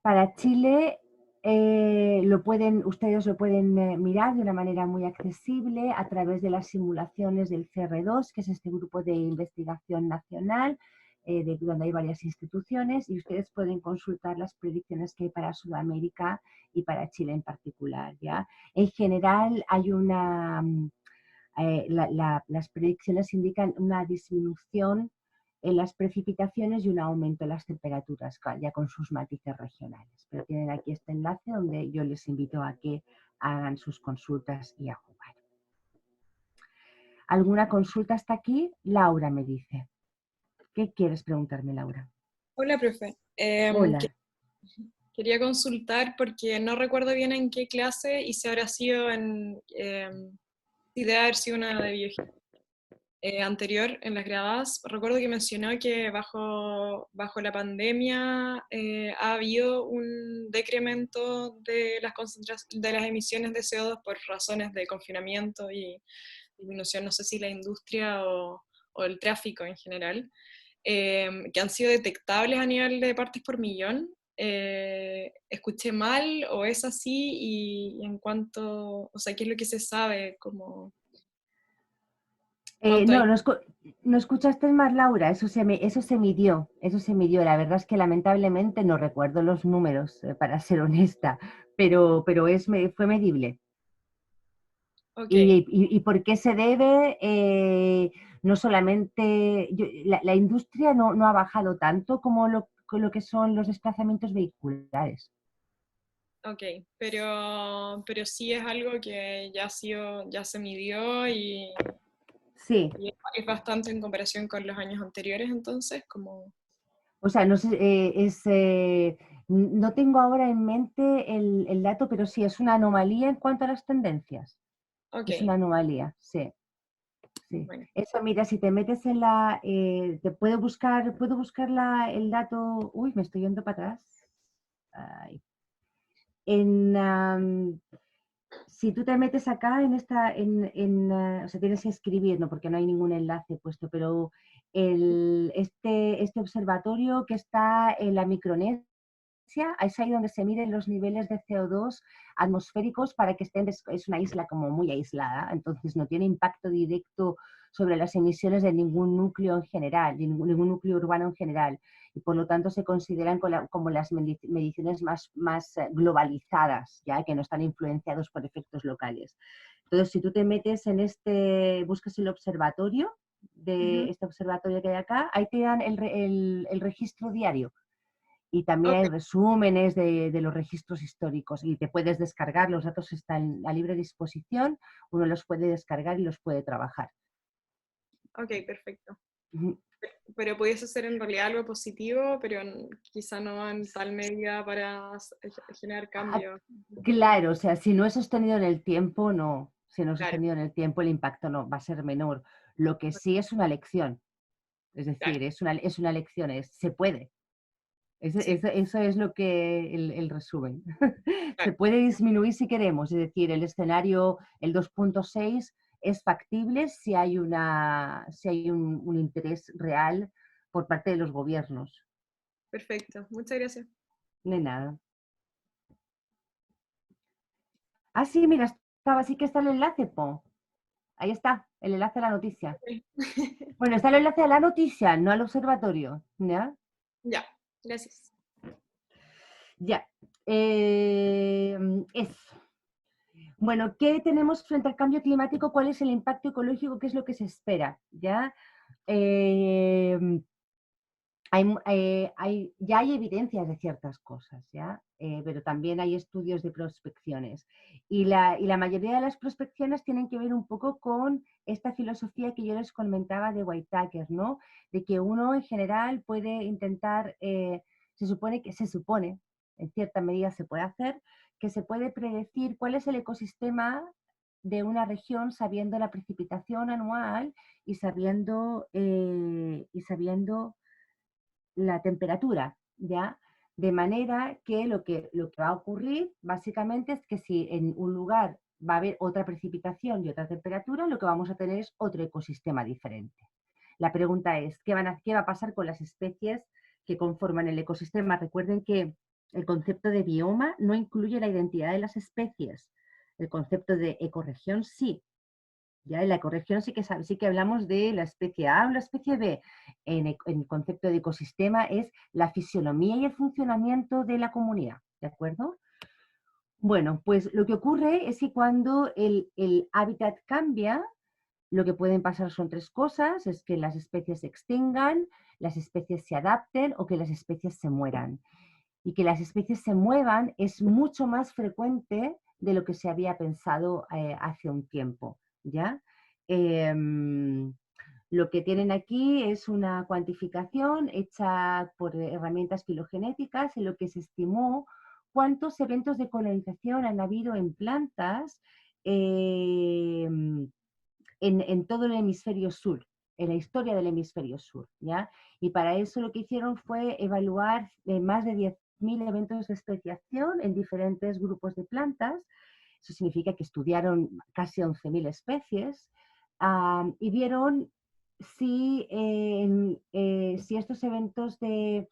Para Chile, ustedes lo pueden mirar de una manera muy accesible a través de las simulaciones del CR2, que es este grupo de investigación nacional, donde hay varias instituciones, y ustedes pueden consultar las predicciones que hay para Sudamérica y para Chile en particular, ¿ya? En general, hay las predicciones indican una disminución en las precipitaciones y un aumento en las temperaturas, ya con sus matices regionales. Pero tienen aquí este enlace donde yo les invito a que hagan sus consultas y a jugar. ¿Alguna consulta hasta aquí? Laura me dice. ¿Qué quieres preguntarme, Laura? Hola, profe. Hola. Quería consultar porque no recuerdo bien en qué clase y si habrá sido si debe haber sido una de biología anterior en las grabadas. Recuerdo que mencionó que bajo la pandemia ha habido un decremento de de las emisiones de CO2 por razones de confinamiento y disminución, no sé si la industria o el tráfico en general, que han sido detectables a nivel de partes por millón. ¿Escuché mal o es así? Y en cuanto, o sea, ¿qué es lo que se sabe? Como ¿Cuánto No, hay? no escuchaste más, Laura, eso se midió, La verdad es que lamentablemente no recuerdo los números, para ser honesta, pero fue medible. Ok, ¿Y por qué se debe? No solamente, la industria no ha bajado tanto como lo que son los desplazamientos vehiculares. ok, pero sí es algo que ya se midió Sí, y es bastante en comparación con los años anteriores, entonces, como, o sea, no sé, no tengo ahora en mente el dato, pero sí es una anomalía en cuanto a las tendencias. ok, Es una anomalía, sí, sí. bueno, Eso, mira, si te metes te puedo buscar el dato. Uy, me estoy yendo para atrás. Ay. Si tú te metes acá o sea, tienes que escribir, ¿no? Porque no hay ningún enlace puesto, pero este observatorio que está en la Micronesia, es ahí donde se miden los niveles de CO2 atmosféricos para que es una isla como muy aislada, entonces no tiene impacto directo sobre las emisiones de ningún núcleo en general, de ningún núcleo urbano en general, y por lo tanto se consideran como las mediciones más globalizadas, ya que no están influenciados por efectos locales. Entonces, si tú te metes buscas el observatorio, ujú, de este observatorio que hay acá, ahí te dan el registro diario y también ok, hay resúmenes de los registros históricos y te puedes descargar, los datos están a libre disposición, uno los puede descargar y los puede trabajar. ok, perfecto. Ujú. Pero pudiese ser en realidad algo positivo, pero quizá no en tal medida para generar Ah, cambios. claro, o sea, si no es sostenido en el tiempo, no. Si no es Claro, sostenido en el tiempo, el impacto no va a ser menor. Lo que sí es una lección, es claro, decir, es una lección, se puede. sí, Eso es lo que el resumen. Se claro, puede disminuir si queremos, es decir, el escenario, el 2.6 es factible si hay un interés real por parte de los gobiernos. perfecto. Muchas gracias. No hay nada. Ah, sí, mira, sí que está el enlace, po. Ahí está, el enlace a la noticia. Bueno, está el enlace a la noticia, no al observatorio. ¿Ya? Ya, gracias. Ya. Eso. Bueno, ¿qué tenemos frente al cambio climático? ¿Cuál es el impacto ecológico? ¿Qué es lo que se espera? ¿Ya? Eh, ya hay evidencias de ciertas cosas, ¿ya? Pero también hay estudios de prospecciones. Y la mayoría de las prospecciones tienen que ver un poco con esta filosofía que yo les comentaba de Whitaker, ¿no? De que uno en general puede intentar, se supone, en cierta medida se puede hacer, que se puede predecir cuál es el ecosistema de una región sabiendo la precipitación anual y sabiendo la temperatura, ¿ya? De manera que lo que va a ocurrir básicamente es que si en un lugar va a haber otra precipitación y otra temperatura, lo que vamos a tener es otro ecosistema diferente. La pregunta es, ¿qué va a pasar con las especies que conforman el ecosistema? Recuerden que el concepto de bioma no incluye la identidad de las especies. El concepto de ecorregión sí. Ya en la ecorregión sí que hablamos de la especie A o la especie B. En el concepto de ecosistema es la fisionomía y el funcionamiento de la comunidad, ¿de acuerdo? Bueno, pues lo que ocurre es que cuando el hábitat cambia, lo que pueden pasar son tres cosas, es que las especies se extingan, las especies se adapten o que las especies se mueran. Y que las especies se muevan es mucho más frecuente de lo que se había pensado hace un tiempo, ¿ya? Em, lo que tienen aquí es una cuantificación hecha por herramientas filogenéticas en lo que se estimó cuántos eventos de colonización han habido en plantas en todo el hemisferio sur, en la historia del hemisferio sur, ¿ya? Y para eso lo que hicieron fue evaluar más de 10.000 eventos de especiación en diferentes grupos de plantas. Eso significa que estudiaron casi 11.000 especies y vieron si estos eventos de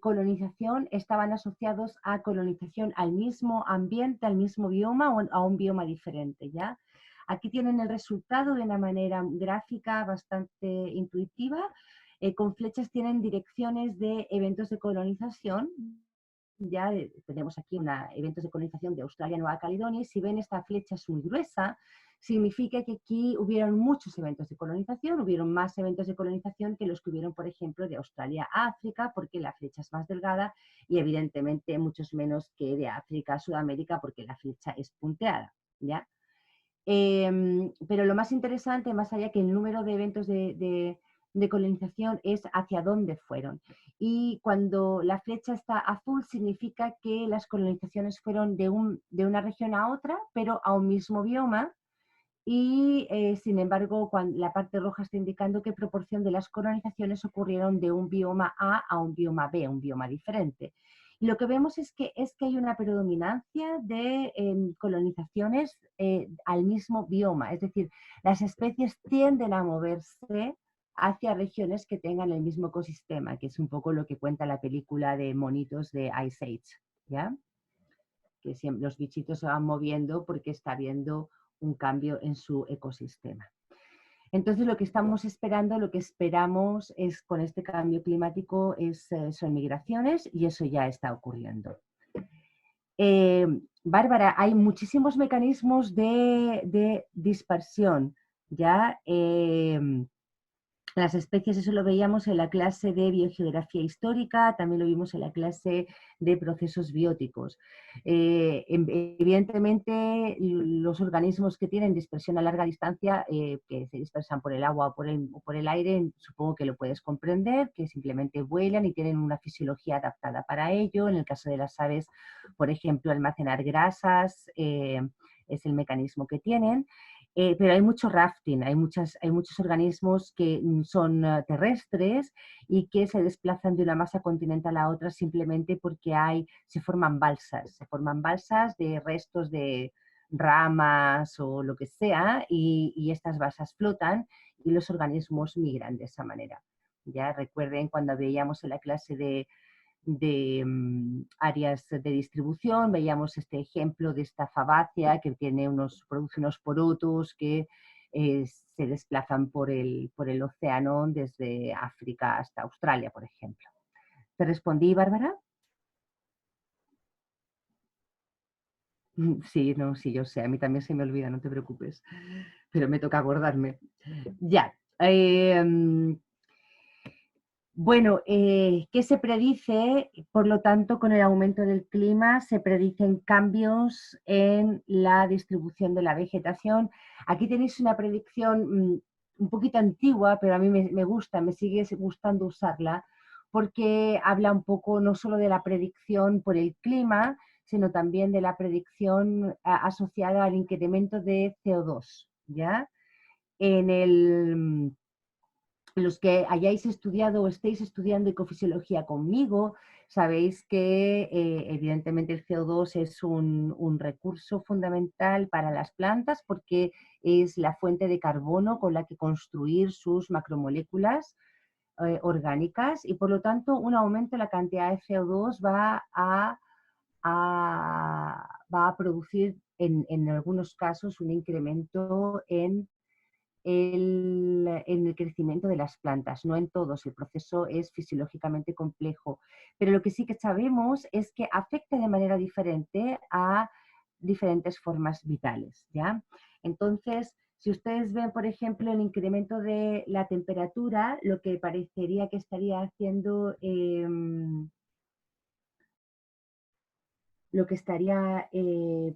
colonización estaban asociados a colonización al mismo ambiente, al mismo bioma o a un bioma diferente, ¿ya? Aquí tienen el resultado de una manera gráfica bastante intuitiva. Con flechas tienen direcciones de eventos de colonización. Ya tenemos aquí eventos de colonización de Australia, Nueva Caledonia, y si ven esta flecha es muy gruesa, significa que aquí hubieron muchos eventos de colonización, hubieron más eventos de colonización que los que hubieron, por ejemplo, de Australia a África, porque la flecha es más delgada, y evidentemente muchos menos que de África a Sudamérica, porque la flecha es punteada, ¿ya? Pero lo más interesante, más allá que el número de eventos de colonización, es hacia dónde fueron. Y cuando la flecha está azul significa que las colonizaciones fueron de una región a otra, pero a un mismo bioma. Y sin embargo, la parte roja está indicando qué proporción de las colonizaciones ocurrieron de un bioma A un bioma B, un bioma diferente. Y lo que vemos es que hay una predominancia de colonizaciones al mismo bioma, es decir, las especies tienden a moverse hacia regiones que tengan el mismo ecosistema, que es un poco lo que cuenta la película de monitos de Ice Age, ¿ya? Que siempre los bichitos se van moviendo porque está habiendo un cambio en su ecosistema. Entonces lo que estamos esperando, lo que esperamos es con este cambio climático son migraciones, y eso ya está ocurriendo. Bárbara, hay muchísimos mecanismos de dispersión, ¿ya? Las especies, eso lo veíamos en la clase de biogeografía histórica, también lo vimos en la clase de procesos bióticos. Evidentemente, los organismos que tienen dispersión a larga distancia, que se dispersan por el agua o por el aire, supongo que lo puedes comprender, que simplemente vuelan y tienen una fisiología adaptada para ello. En el caso de las aves, por ejemplo, almacenar grasas es el mecanismo que tienen. Pero hay mucho rafting, hay muchos organismos que son terrestres y que se desplazan de una masa continental a otra simplemente porque se forman balsas de restos de ramas o lo que sea, y estas balsas flotan y los organismos migran de esa manera. Ya recuerden cuando veíamos en la clase de áreas de distribución, veíamos este ejemplo de esta fabácea que produce unos porotos que se desplazan por el océano desde África hasta Australia, por ejemplo. ¿Te respondí, Bárbara? Sí, no, sí, yo sé, a mí también se me olvida, no te preocupes, pero me toca acordarme. Ya. Bueno, ¿qué se predice? Por lo tanto, con el aumento del clima se predicen cambios en la distribución de la vegetación. Aquí tenéis una predicción un poquito antigua, pero a mí me gusta, me sigue gustando usarla, porque habla un poco no solo de la predicción por el clima, sino también de la predicción asociada al incremento de CO2, ¿ya? Los que hayáis estudiado o estéis estudiando ecofisiología conmigo, sabéis que evidentemente el CO2 es un recurso fundamental para las plantas porque es la fuente de carbono con la que construir sus macromoléculas orgánicas, y por lo tanto un aumento en la cantidad de CO2 va a producir en algunos casos un incremento en el crecimiento de las plantas, no en todos, el proceso es fisiológicamente complejo, pero lo que sí que sabemos es que afecta de manera diferente a diferentes formas vitales, ¿ya? Entonces, si ustedes ven, por ejemplo, el incremento de la temperatura, lo que parecería que estaría haciendo lo que estaría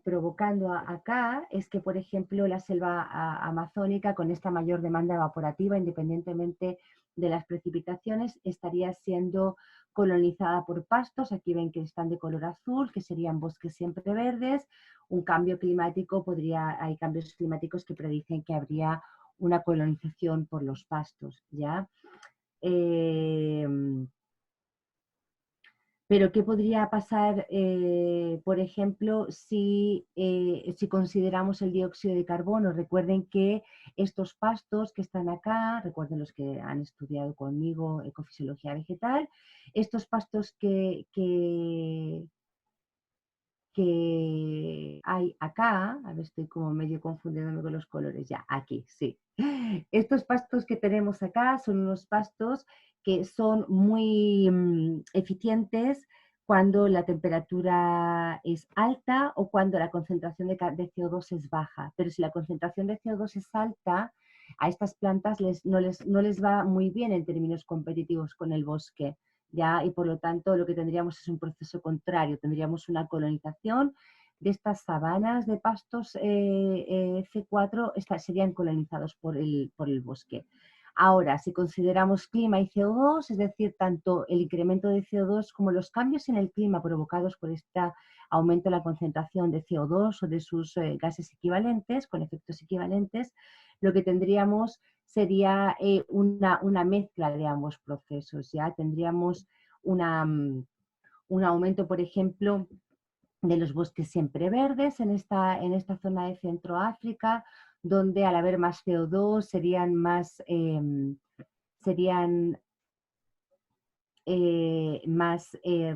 provocando acá es que, por ejemplo, la selva amazónica, con esta mayor demanda evaporativa, independientemente de las precipitaciones, estaría siendo colonizada por pastos. Aquí ven que están de color azul, que serían bosques siempre verdes. Un cambio climático hay cambios climáticos que predicen que habría una colonización por los pastos, ¿ya? Pero ¿qué podría pasar, por ejemplo, si consideramos el dióxido de carbono? Recuerden que estos pastos que están acá, recuerden los que han estudiado conmigo ecofisiología vegetal, estos pastos que que hay acá, a ver, estoy como medio confundiéndome con los colores, ya, aquí, sí. Estos pastos que tenemos acá son unos pastos que son muy eficientes cuando la temperatura es alta o cuando la concentración de CO2 es baja. Pero si la concentración de CO2 es alta, a estas plantas no les va muy bien en términos competitivos con el bosque, ¿ya? Y por lo tanto lo que tendríamos es un proceso contrario, tendríamos una colonización de estas sabanas de pastos C4, serían colonizados por el bosque. Ahora, si consideramos clima y CO2, es decir, tanto el incremento de CO2 como los cambios en el clima provocados por este aumento de la concentración de CO2 o de sus gases equivalentes, con efectos equivalentes, lo que tendríamos sería una mezcla de ambos procesos. ¿Ya? Tendríamos un aumento, por ejemplo, de los bosques siempre verdes en esta zona de Centroáfrica, donde al haber más CO2 serían más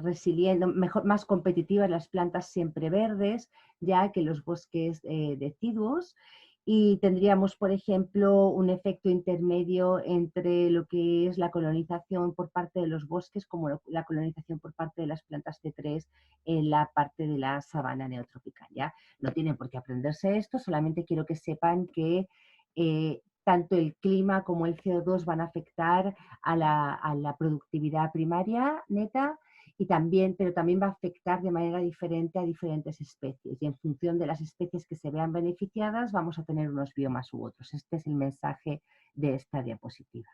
resilientes, más competitivas las plantas siempre verdes, ya que los bosques deciduos. Y tendríamos, por ejemplo, un efecto intermedio entre lo que es la colonización por parte de los bosques como la colonización por parte de las plantas C3 en la parte de la sabana neotropical. ¿Ya? No tienen por qué aprenderse esto, solamente quiero que sepan que tanto el clima como el CO2 van a afectar a la productividad primaria neta, pero también va a afectar de manera diferente a diferentes especies. Y en función de las especies que se vean beneficiadas, vamos a tener unos biomas u otros. Este es el mensaje de esta diapositiva.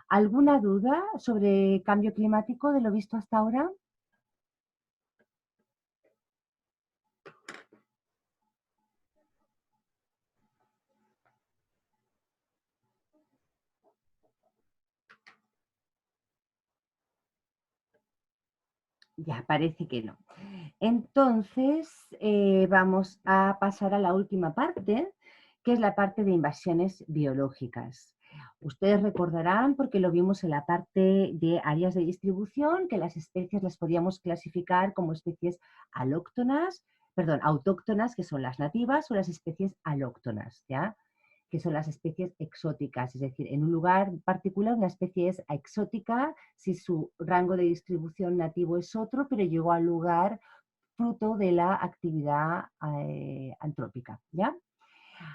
¿Alguna duda sobre cambio climático de lo visto hasta ahora? Ya, parece que no. Entonces, vamos a pasar a la última parte, que es la parte de invasiones biológicas. Ustedes recordarán, porque lo vimos en la parte de áreas de distribución, que las especies las podíamos clasificar como especies autóctonas, que son las nativas, o las especies alóctonas, ¿ya? Que son las especies exóticas, es decir, en un lugar particular una especie es exótica si su rango de distribución nativo es otro, pero llegó al lugar fruto de la actividad antrópica, ¿ya?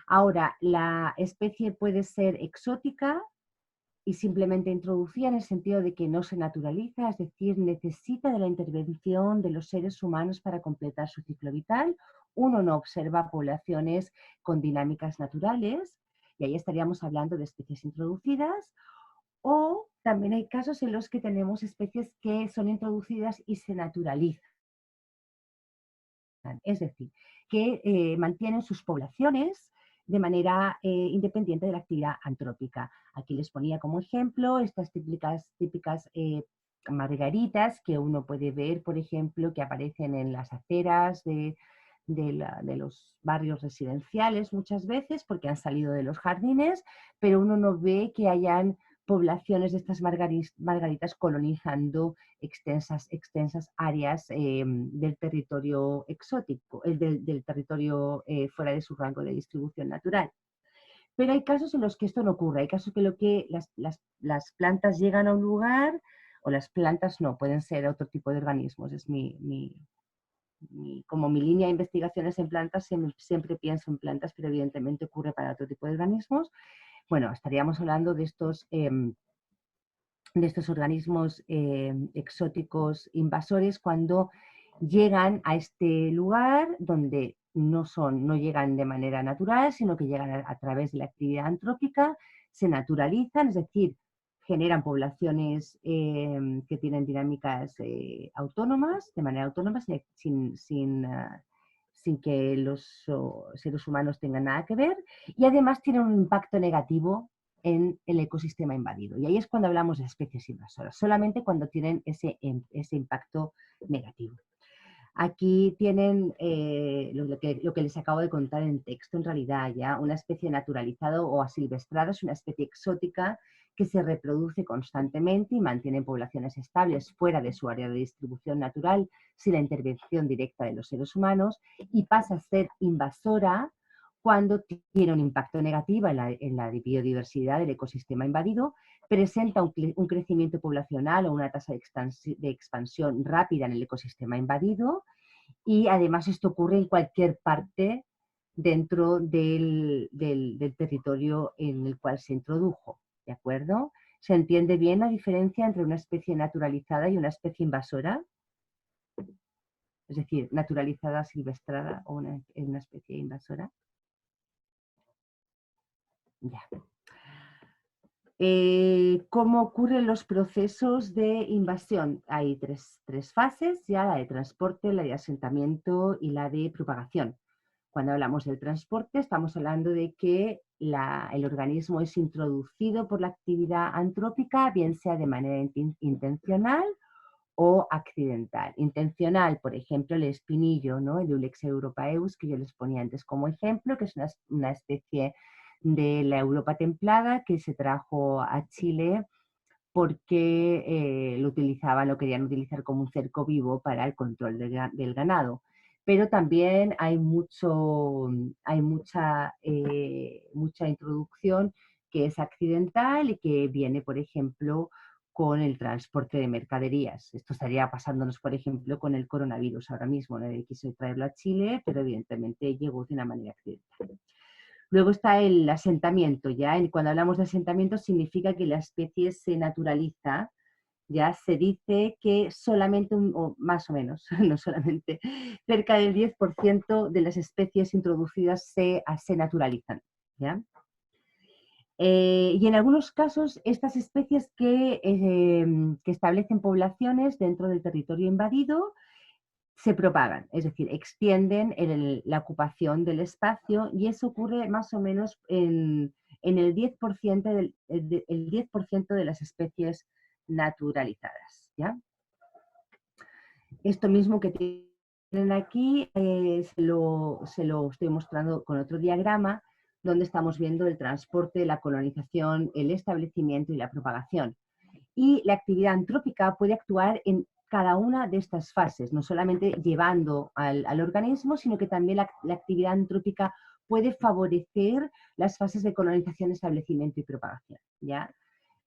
Ahora, la especie puede ser exótica y simplemente introducida en el sentido de que no se naturaliza, es decir, necesita de la intervención de los seres humanos para completar su ciclo vital. Uno no observa poblaciones con dinámicas naturales, y ahí estaríamos hablando de especies introducidas, o también hay casos en los que tenemos especies que son introducidas y se naturalizan. Es decir, que mantienen sus poblaciones de manera independiente de la actividad antrópica. Aquí les ponía como ejemplo estas típicas margaritas que uno puede ver, por ejemplo, que aparecen en las aceras de los barrios residenciales muchas veces porque han salido de los jardines, pero uno no ve que hayan poblaciones de estas margaritas colonizando extensas áreas del territorio exótico, del territorio fuera de su rango de distribución natural. Pero hay casos en los que esto no ocurre, hay casos en los que las plantas llegan a un lugar, o las plantas no, pueden ser otro tipo de organismos, es como mi línea de investigaciones en plantas, siempre pienso en plantas, pero evidentemente ocurre para otro tipo de organismos. Bueno, estaríamos hablando de estos organismos exóticos invasores cuando llegan a este lugar donde no llegan de manera natural, sino que llegan a través de la actividad antrópica, se naturalizan, es decir, generan poblaciones que tienen dinámicas autónomas, de manera autónoma, sin que los seres humanos tengan nada que ver, y además tienen un impacto negativo en el ecosistema invadido. Y ahí es cuando hablamos de especies invasoras, solamente cuando tienen ese impacto negativo. Aquí tienen lo que les acabo de contar en texto, en realidad ya una especie naturalizada o asilvestrada, es una especie exótica que se reproduce constantemente y mantiene poblaciones estables fuera de su área de distribución natural sin la intervención directa de los seres humanos, y pasa a ser invasora cuando tiene un impacto negativo en la biodiversidad del ecosistema invadido, presenta un crecimiento poblacional o una tasa de expansión rápida en el ecosistema invadido, y además esto ocurre en cualquier parte dentro del territorio en el cual se introdujo, ¿de acuerdo? ¿Se entiende bien la diferencia entre una especie naturalizada y una especie invasora? Es decir, naturalizada, silvestrada o una especie invasora. Ya. ¿Cómo ocurren los procesos de invasión? Hay tres fases, ya la de transporte, la de asentamiento y la de propagación. Cuando hablamos del transporte estamos hablando de que el organismo es introducido por la actividad antrópica, bien sea de manera intencional o accidental. Intencional, por ejemplo, el espinillo, ¿no? El Iulex europaeus, que yo les ponía antes como ejemplo, que es una especie de la Europa templada que se trajo a Chile porque lo querían utilizar como un cerco vivo para el control del ganado. Pero también hay mucha introducción que es accidental y que viene, por ejemplo, con el transporte de mercaderías. Esto estaría pasándonos, por ejemplo, con el coronavirus ahora mismo. Nadie quiso traerlo a Chile, pero evidentemente llegó de una manera accidental. Luego está el asentamiento, ¿ya? Cuando hablamos de asentamiento significa que la especie se naturaliza, ya se dice que solamente, o más o menos, no solamente, cerca del 10% de las especies introducidas se naturalizan, ¿ya? Y en algunos casos estas especies que establecen poblaciones dentro del territorio invadido se propagan, es decir, extienden la ocupación del espacio, y eso ocurre más o menos en el 10% el 10% de las especies naturalizadas, ¿ya? Esto mismo que tienen aquí se lo estoy mostrando con otro diagrama donde estamos viendo el transporte, la colonización, el establecimiento y la propagación. Y la actividad antrópica puede actuar en cada una de estas fases, no solamente llevando al organismo, sino que también la actividad antrópica puede favorecer las fases de colonización, establecimiento y propagación, ¿ya?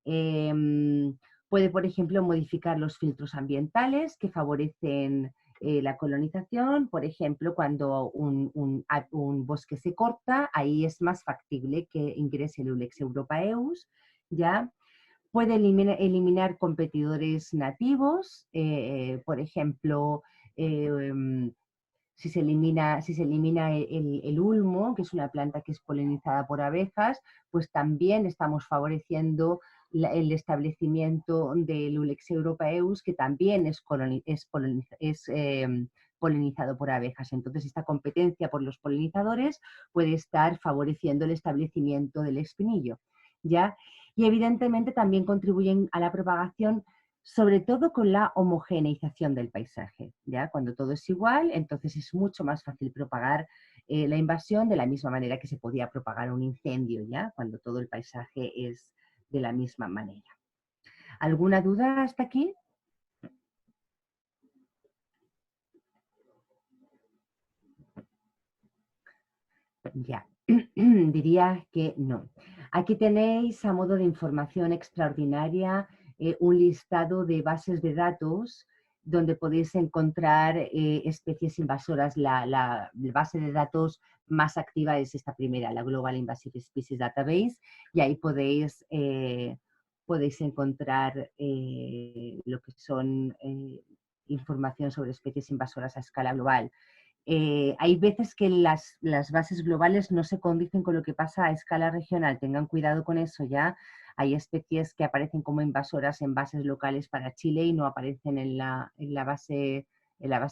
Puede, por ejemplo, modificar los filtros ambientales que favorecen la colonización. Por ejemplo, cuando un bosque se corta, ahí es más factible que ingrese el Iulex europaeus, ¿ya? Puede eliminar competidores nativos, por ejemplo, si se elimina el ulmo, que es una planta que es polinizada por abejas, pues también estamos favoreciendo el establecimiento del Iulex europaeus, que también es polinizado por abejas. Entonces, esta competencia por los polinizadores puede estar favoreciendo el establecimiento del espinillo, ¿ya? Y evidentemente también contribuyen a la propagación, sobre todo con la homogeneización del paisaje, ¿ya? Cuando todo es igual, entonces es mucho más fácil propagar la invasión de la misma manera que se podía propagar un incendio, ¿ya? Cuando todo el paisaje es de la misma manera. ¿Alguna duda hasta aquí? Ya, diría que no. Aquí tenéis, a modo de información extraordinaria, un listado de bases de datos donde podéis encontrar especies invasoras. La base de datos más activa es esta primera, la Global Invasive Species Database, y ahí podéis encontrar lo que son información sobre especies invasoras a escala global. Hay veces que las bases globales no se condicen con lo que pasa a escala regional. Tengan cuidado con eso, ya. Hay especies que aparecen como invasoras en bases locales para Chile y no aparecen en la base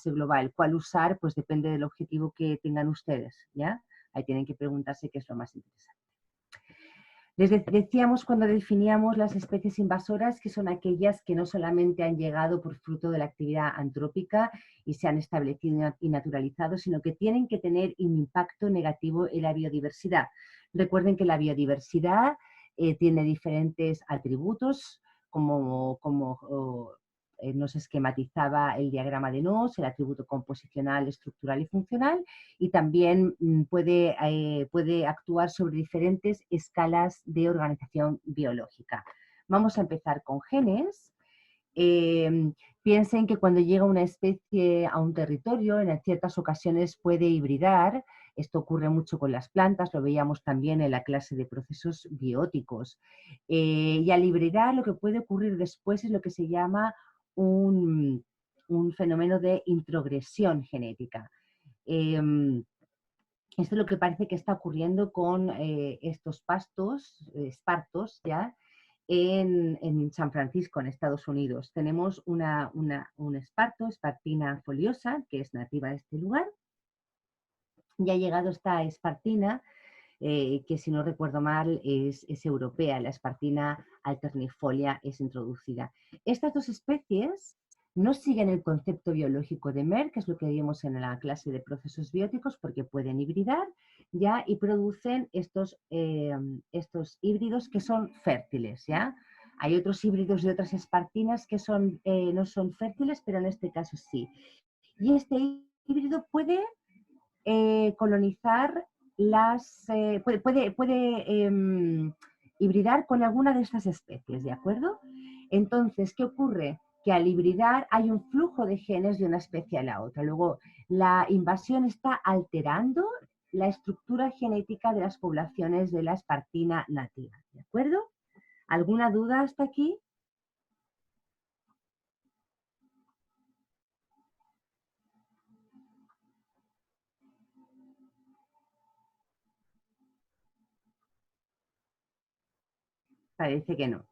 global. ¿Cuál usar? Pues depende del objetivo que tengan ustedes, ¿ya? Ahí tienen que preguntarse qué es lo más interesante. Les decíamos cuando definíamos las especies invasoras que son aquellas que no solamente han llegado por fruto de la actividad antrópica y se han establecido y naturalizado, sino que tienen que tener un impacto negativo en la biodiversidad. Recuerden que la biodiversidad tiene diferentes atributos, como nos esquematizaba el diagrama de Knox, el atributo composicional, estructural y funcional, y también puede actuar sobre diferentes escalas de organización biológica. Vamos a empezar con genes. Piensen que cuando llega una especie a un territorio, en ciertas ocasiones puede hibridar. Esto ocurre mucho con las plantas, lo veíamos también en la clase de procesos bióticos. Y al hibridar lo que puede ocurrir después es lo que se llama un fenómeno de introgresión genética. Esto es lo que parece que está ocurriendo con estos espartos, ¿ya? En San Francisco, en Estados Unidos. Tenemos un esparto, Espartina foliosa, que es nativa de este lugar. Y ha llegado esta espartina, que si no recuerdo mal es europea, la Espartina alternifolia es introducida. Estas dos especies no siguen el concepto biológico de Merck, que es lo que vimos en la clase de procesos bióticos, porque pueden hibridar ya y producen estos híbridos que son fértiles, ¿ya? Hay otros híbridos de otras espartinas que no son fértiles, pero en este caso sí. Y este híbrido puede colonizar puede hibridar con alguna de estas especies, ¿de acuerdo? Entonces, ¿qué ocurre? Que al hibridar hay un flujo de genes de una especie a la otra. Luego, la invasión está alterando la estructura genética de las poblaciones de la espartina nativa, ¿de acuerdo? ¿Alguna duda hasta aquí? Parece que no.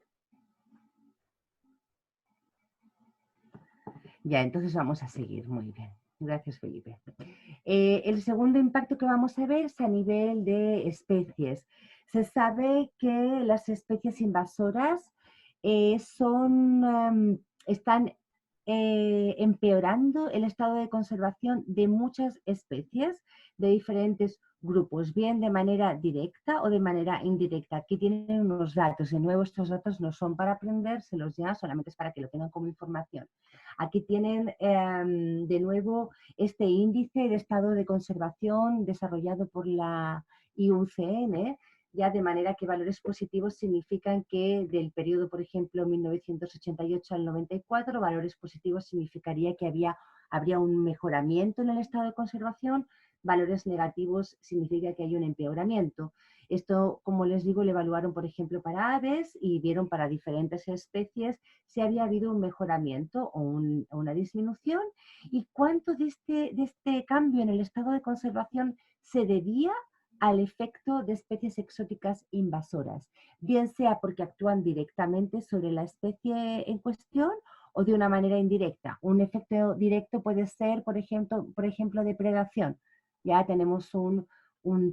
Ya, entonces vamos a seguir. Muy bien. Gracias, Felipe. El segundo impacto que vamos a ver es a nivel de especies. Se sabe que las especies invasoras están empeorando el estado de conservación de muchas especies de diferentes grupos, bien de manera directa o de manera indirecta. Aquí tienen unos datos. De nuevo, estos datos no son para aprendérselos ya, solamente es para que lo tengan como información. Aquí tienen de nuevo este índice de estado de conservación desarrollado por la IUCN, ya de manera que valores positivos significan que del periodo, por ejemplo, 1988 al 94, valores positivos significaría que habría un mejoramiento en el estado de conservación, valores negativos significa que hay un empeoramiento. Esto, como les digo, lo evaluaron, por ejemplo, para aves y vieron para diferentes especies si había habido un mejoramiento o una disminución y cuánto de este cambio en el estado de conservación se debía al efecto de especies exóticas invasoras, bien sea porque actúan directamente sobre la especie en cuestión o de una manera indirecta. Un efecto directo puede ser, por ejemplo, depredación. Ya tenemos un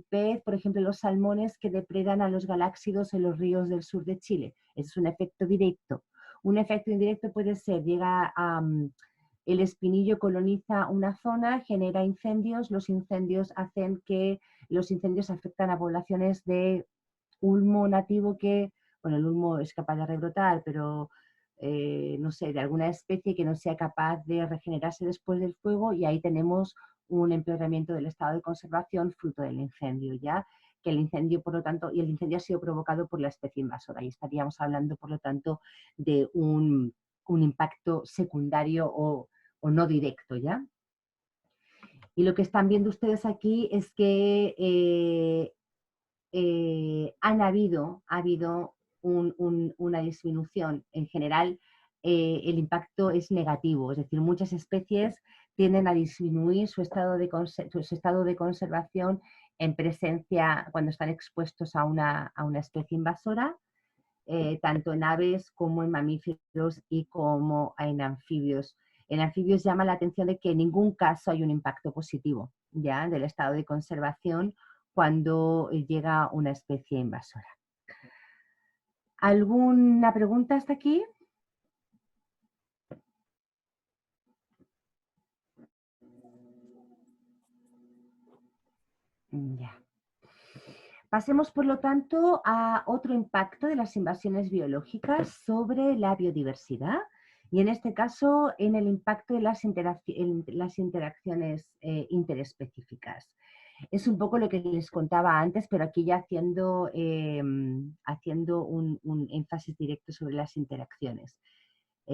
pez, por ejemplo, los salmones que depredan a los galáxidos en los ríos del sur de Chile. Ese es un efecto directo. Un efecto indirecto puede ser, el espinillo coloniza una zona, genera incendios, los incendios afectan a poblaciones de ulmo nativo que, bueno, el ulmo es capaz de rebrotar, pero no sé, de alguna especie que no sea capaz de regenerarse después del fuego y ahí tenemos un empeoramiento del estado de conservación fruto del incendio, ya que el incendio, por lo tanto, y el incendio ha sido provocado por la especie invasora y estaríamos hablando, por lo tanto, de un impacto secundario o no directo, ¿ya? Y lo que están viendo ustedes aquí es que ha habido una disminución. En general, el impacto es negativo, es decir, muchas especies tienden a disminuir su estado de conservación en presencia, cuando están expuestos a una especie invasora, tanto en aves como en mamíferos y como en anfibios. En anfibios llama la atención de que en ningún caso hay un impacto positivo ya del estado de conservación cuando llega una especie invasora. ¿Alguna pregunta hasta aquí? Ya. Pasemos, por lo tanto, a otro impacto de las invasiones biológicas sobre la biodiversidad y, en este caso, en el impacto de las interacciones interespecíficas. Es un poco lo que les contaba antes, pero aquí ya haciendo un énfasis directo sobre las interacciones,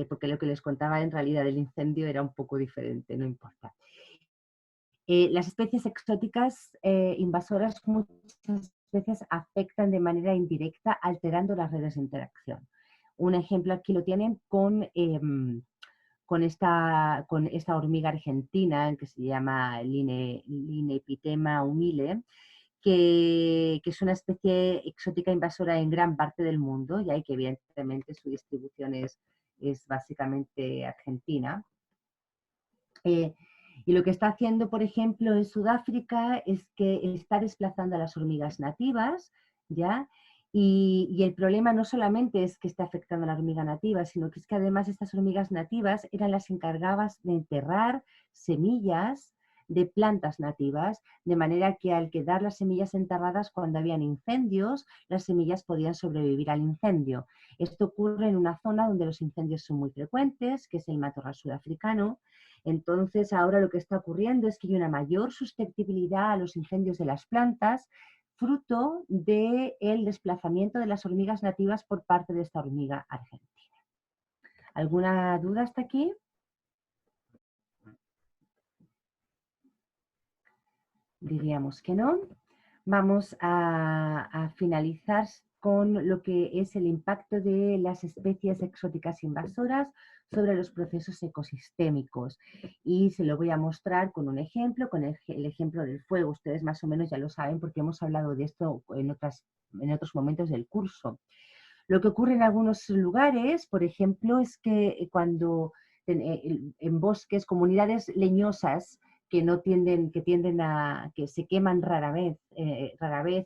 porque lo que les contaba en realidad del incendio era un poco diferente, no importa. Las especies exóticas invasoras muchas veces afectan de manera indirecta, alterando las redes de interacción. Un ejemplo aquí lo tienen con esta hormiga argentina que se llama Linepitema humile, que es una especie exótica invasora en gran parte del mundo, y que evidentemente su distribución es básicamente argentina. Y lo que está haciendo, por ejemplo, en Sudáfrica es que está desplazando a las hormigas nativas, ¿ya? Y el problema no solamente es que esté afectando a la hormiga nativa, sino que es que además estas hormigas nativas eran las encargadas de enterrar semillas de plantas nativas, de manera que al quedar las semillas enterradas cuando habían incendios, las semillas podían sobrevivir al incendio. Esto ocurre en una zona donde los incendios son muy frecuentes, que es el matorral sudafricano. Entonces, ahora lo que está ocurriendo es que hay una mayor susceptibilidad a los incendios de las plantas, fruto del desplazamiento de las hormigas nativas por parte de esta hormiga argentina. ¿Alguna duda hasta aquí? Diríamos que no. Vamos a finalizar con lo que es el impacto de las especies exóticas invasoras sobre los procesos ecosistémicos. Y se lo voy a mostrar con un ejemplo, con el ejemplo del fuego. Ustedes más o menos ya lo saben porque hemos hablado de esto en otros momentos del curso. Lo que ocurre en algunos lugares, por ejemplo, es que cuando en bosques, comunidades leñosas que se queman rara vez,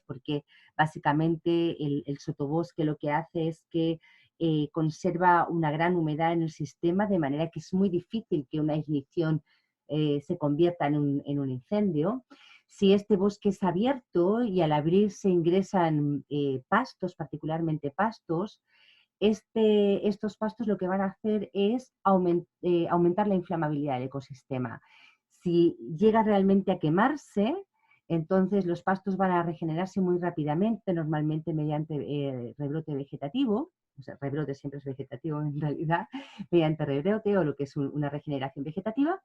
porque básicamente el sotobosque lo que hace es que conserva una gran humedad en el sistema, de manera que es muy difícil que una ignición se convierta en un incendio. Si este bosque es abierto y al abrirse ingresan pastos, particularmente pastos, estos pastos lo que van a hacer es aumentar la inflamabilidad del ecosistema. Si llega realmente a quemarse, entonces los pastos van a regenerarse muy rápidamente, normalmente mediante rebrote vegetativo. O sea, rebrote siempre es vegetativo en realidad, mediante rebrote o lo que es una regeneración vegetativa,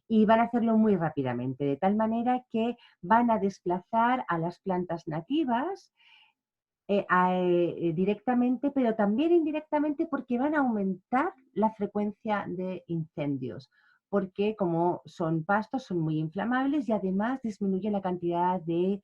y van a hacerlo muy rápidamente, de tal manera que van a desplazar a las plantas nativas directamente, pero también indirectamente, porque van a aumentar la frecuencia de incendios, porque como son pastos, son muy inflamables y además disminuye la cantidad de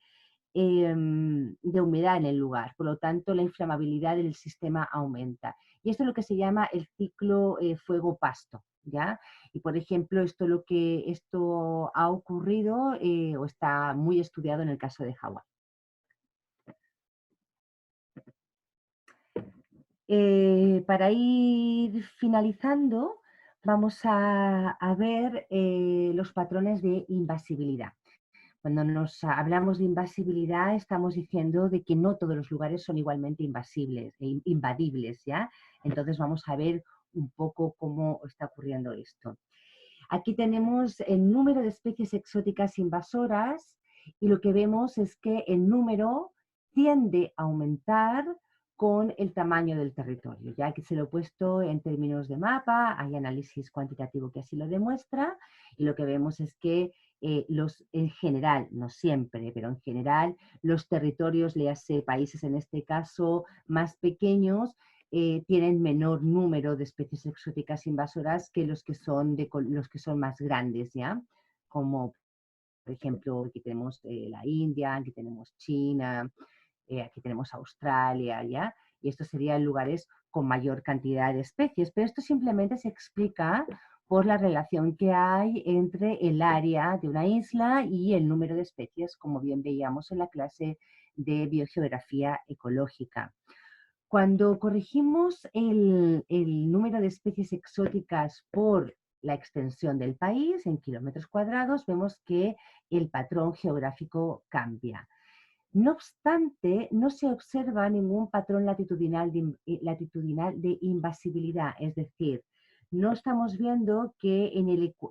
humedad en el lugar. Por lo tanto, la inflamabilidad del sistema aumenta. Y esto es lo que se llama el ciclo fuego-pasto, ¿ya? Y, por ejemplo, esto ha ocurrido o está muy estudiado en el caso de Hawái. Para ir finalizando, vamos a ver los patrones de invasibilidad. Cuando nos hablamos de invasibilidad, estamos diciendo de que no todos los lugares son igualmente invadibles, ¿ya? Entonces vamos a ver un poco cómo está ocurriendo esto. Aquí tenemos el número de especies exóticas invasoras y lo que vemos es que el número tiende a aumentar con el tamaño del territorio. Ya que se lo he puesto en términos de mapa, hay análisis cuantitativo que así lo demuestra, y lo que vemos es que en general, no siempre, pero en general, los territorios, léase países en este caso, más pequeños, tienen menor número de especies exóticas invasoras que los que son más grandes, ¿ya? Como, por ejemplo, aquí tenemos la India, aquí tenemos China, aquí tenemos Australia, ¿ya? Y estos serían lugares con mayor cantidad de especies, pero esto simplemente se explica por la relación que hay entre el área de una isla y el número de especies, como bien veíamos en la clase de biogeografía ecológica. Cuando corregimos el número de especies exóticas por la extensión del país en kilómetros cuadrados, vemos que el patrón geográfico cambia. No obstante, no se observa ningún patrón latitudinal de invasibilidad, es decir, no estamos viendo que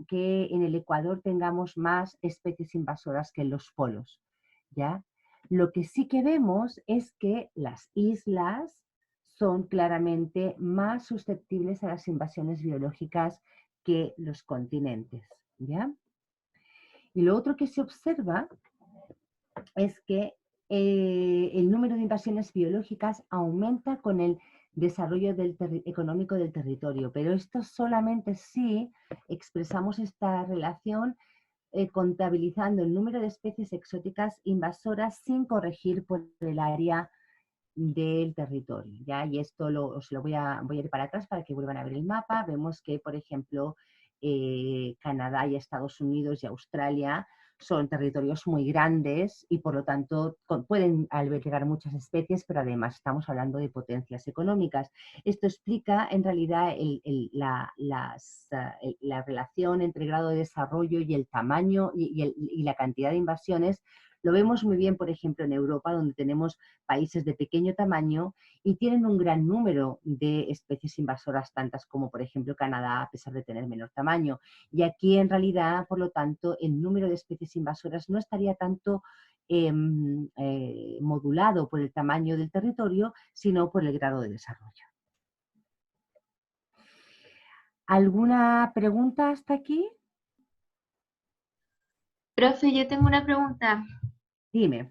que en el Ecuador tengamos más especies invasoras que en los polos, ¿ya? Lo que sí que vemos es que las islas son claramente más susceptibles a las invasiones biológicas que los continentes, ¿ya? Y lo otro que se observa es que el número de invasiones biológicas aumenta con el desarrollo económico del territorio, pero esto solamente si expresamos esta relación contabilizando el número de especies exóticas invasoras sin corregir por el área del territorio, ¿ya? Y esto os lo voy a ir para atrás para que vuelvan a ver el mapa. Vemos que, por ejemplo, Canadá y Estados Unidos y Australia son territorios muy grandes y por lo tanto pueden albergar muchas especies, pero además estamos hablando de potencias económicas. Esto explica en realidad la relación entre el grado de desarrollo y el tamaño y la cantidad de invasiones. Lo vemos muy bien, por ejemplo, en Europa, donde tenemos países de pequeño tamaño y tienen un gran número de especies invasoras, tantas como, por ejemplo, Canadá, a pesar de tener menor tamaño. Y aquí, en realidad, por lo tanto, el número de especies invasoras no estaría tanto modulado por el tamaño del territorio, sino por el grado de desarrollo. ¿Alguna pregunta hasta aquí? Profe, yo tengo una pregunta. Dime.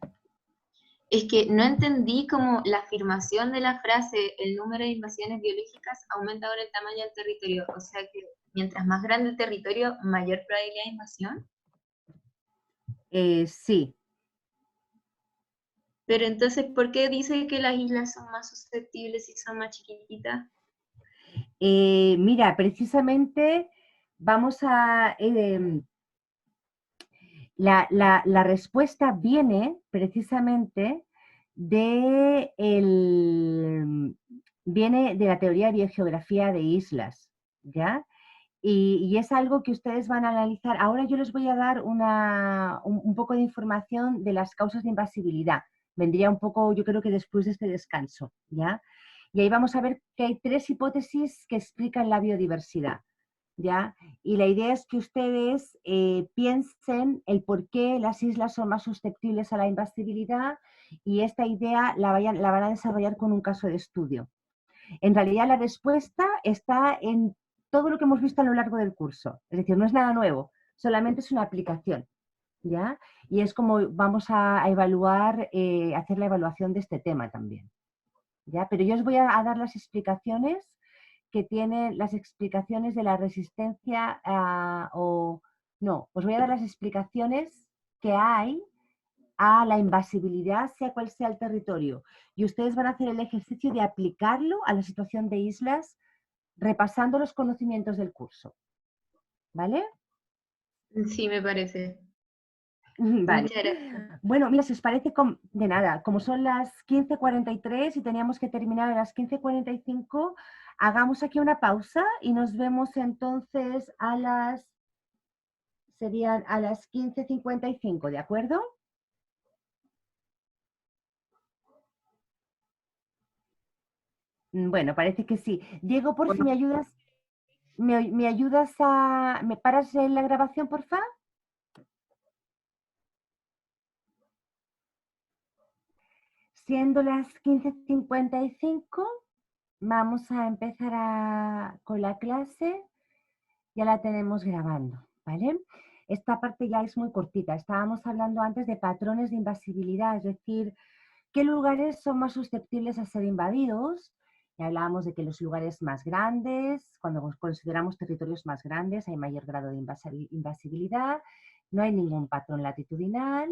Es que no entendí como la afirmación de la frase, el número de invasiones biológicas aumenta con el tamaño del territorio. O sea que mientras más grande el territorio, mayor probabilidad de invasión. Sí. Pero entonces, ¿por qué dice que las islas son más susceptibles si son más chiquititas? Mira, precisamente vamos a... la respuesta viene precisamente viene de la teoría de biogeografía de islas, ¿ya? Y es algo que ustedes van a analizar. Ahora yo les voy a dar un poco de información de las causas de invasibilidad. Vendría un poco, yo creo que después de este descanso, ¿ya? Y ahí vamos a ver que hay 3 hipótesis que explican la biodiversidad, ¿ya? Y la idea es que ustedes piensen el por qué las islas son más susceptibles a la invasibilidad y esta idea la van a desarrollar con un caso de estudio. En realidad la respuesta está en todo lo que hemos visto a lo largo del curso. Es decir, no es nada nuevo, solamente es una aplicación, ¿ya? Y es como vamos a evaluar, hacer la evaluación de este tema también, ¿ya? Pero yo os voy a dar las explicaciones que tienen, las explicaciones de la resistencia no, os voy a dar las explicaciones que hay a la invasibilidad, sea cual sea el territorio. Y ustedes van a hacer el ejercicio de aplicarlo a la situación de islas, repasando los conocimientos del curso. ¿Vale? Sí, me parece. Vale. Muchas gracias. Bueno, mira, si os parece, de nada, como son las 15:43 y teníamos que terminar a las 15:45, hagamos aquí una pausa y nos vemos entonces serían a las 15:55, ¿de acuerdo? Bueno, parece que sí. Diego, por si me ayudas, ¿me ayudas ¿me paras la grabación, por favor? Siendo las 15:55, vamos a empezar con la clase. Ya la tenemos grabando, ¿vale? Esta parte ya es muy cortita. Estábamos hablando antes de patrones de invasibilidad, es decir, qué lugares son más susceptibles a ser invadidos. Y hablábamos de que los lugares más grandes, cuando consideramos territorios más grandes, hay mayor grado de invasibilidad, no hay ningún patrón latitudinal,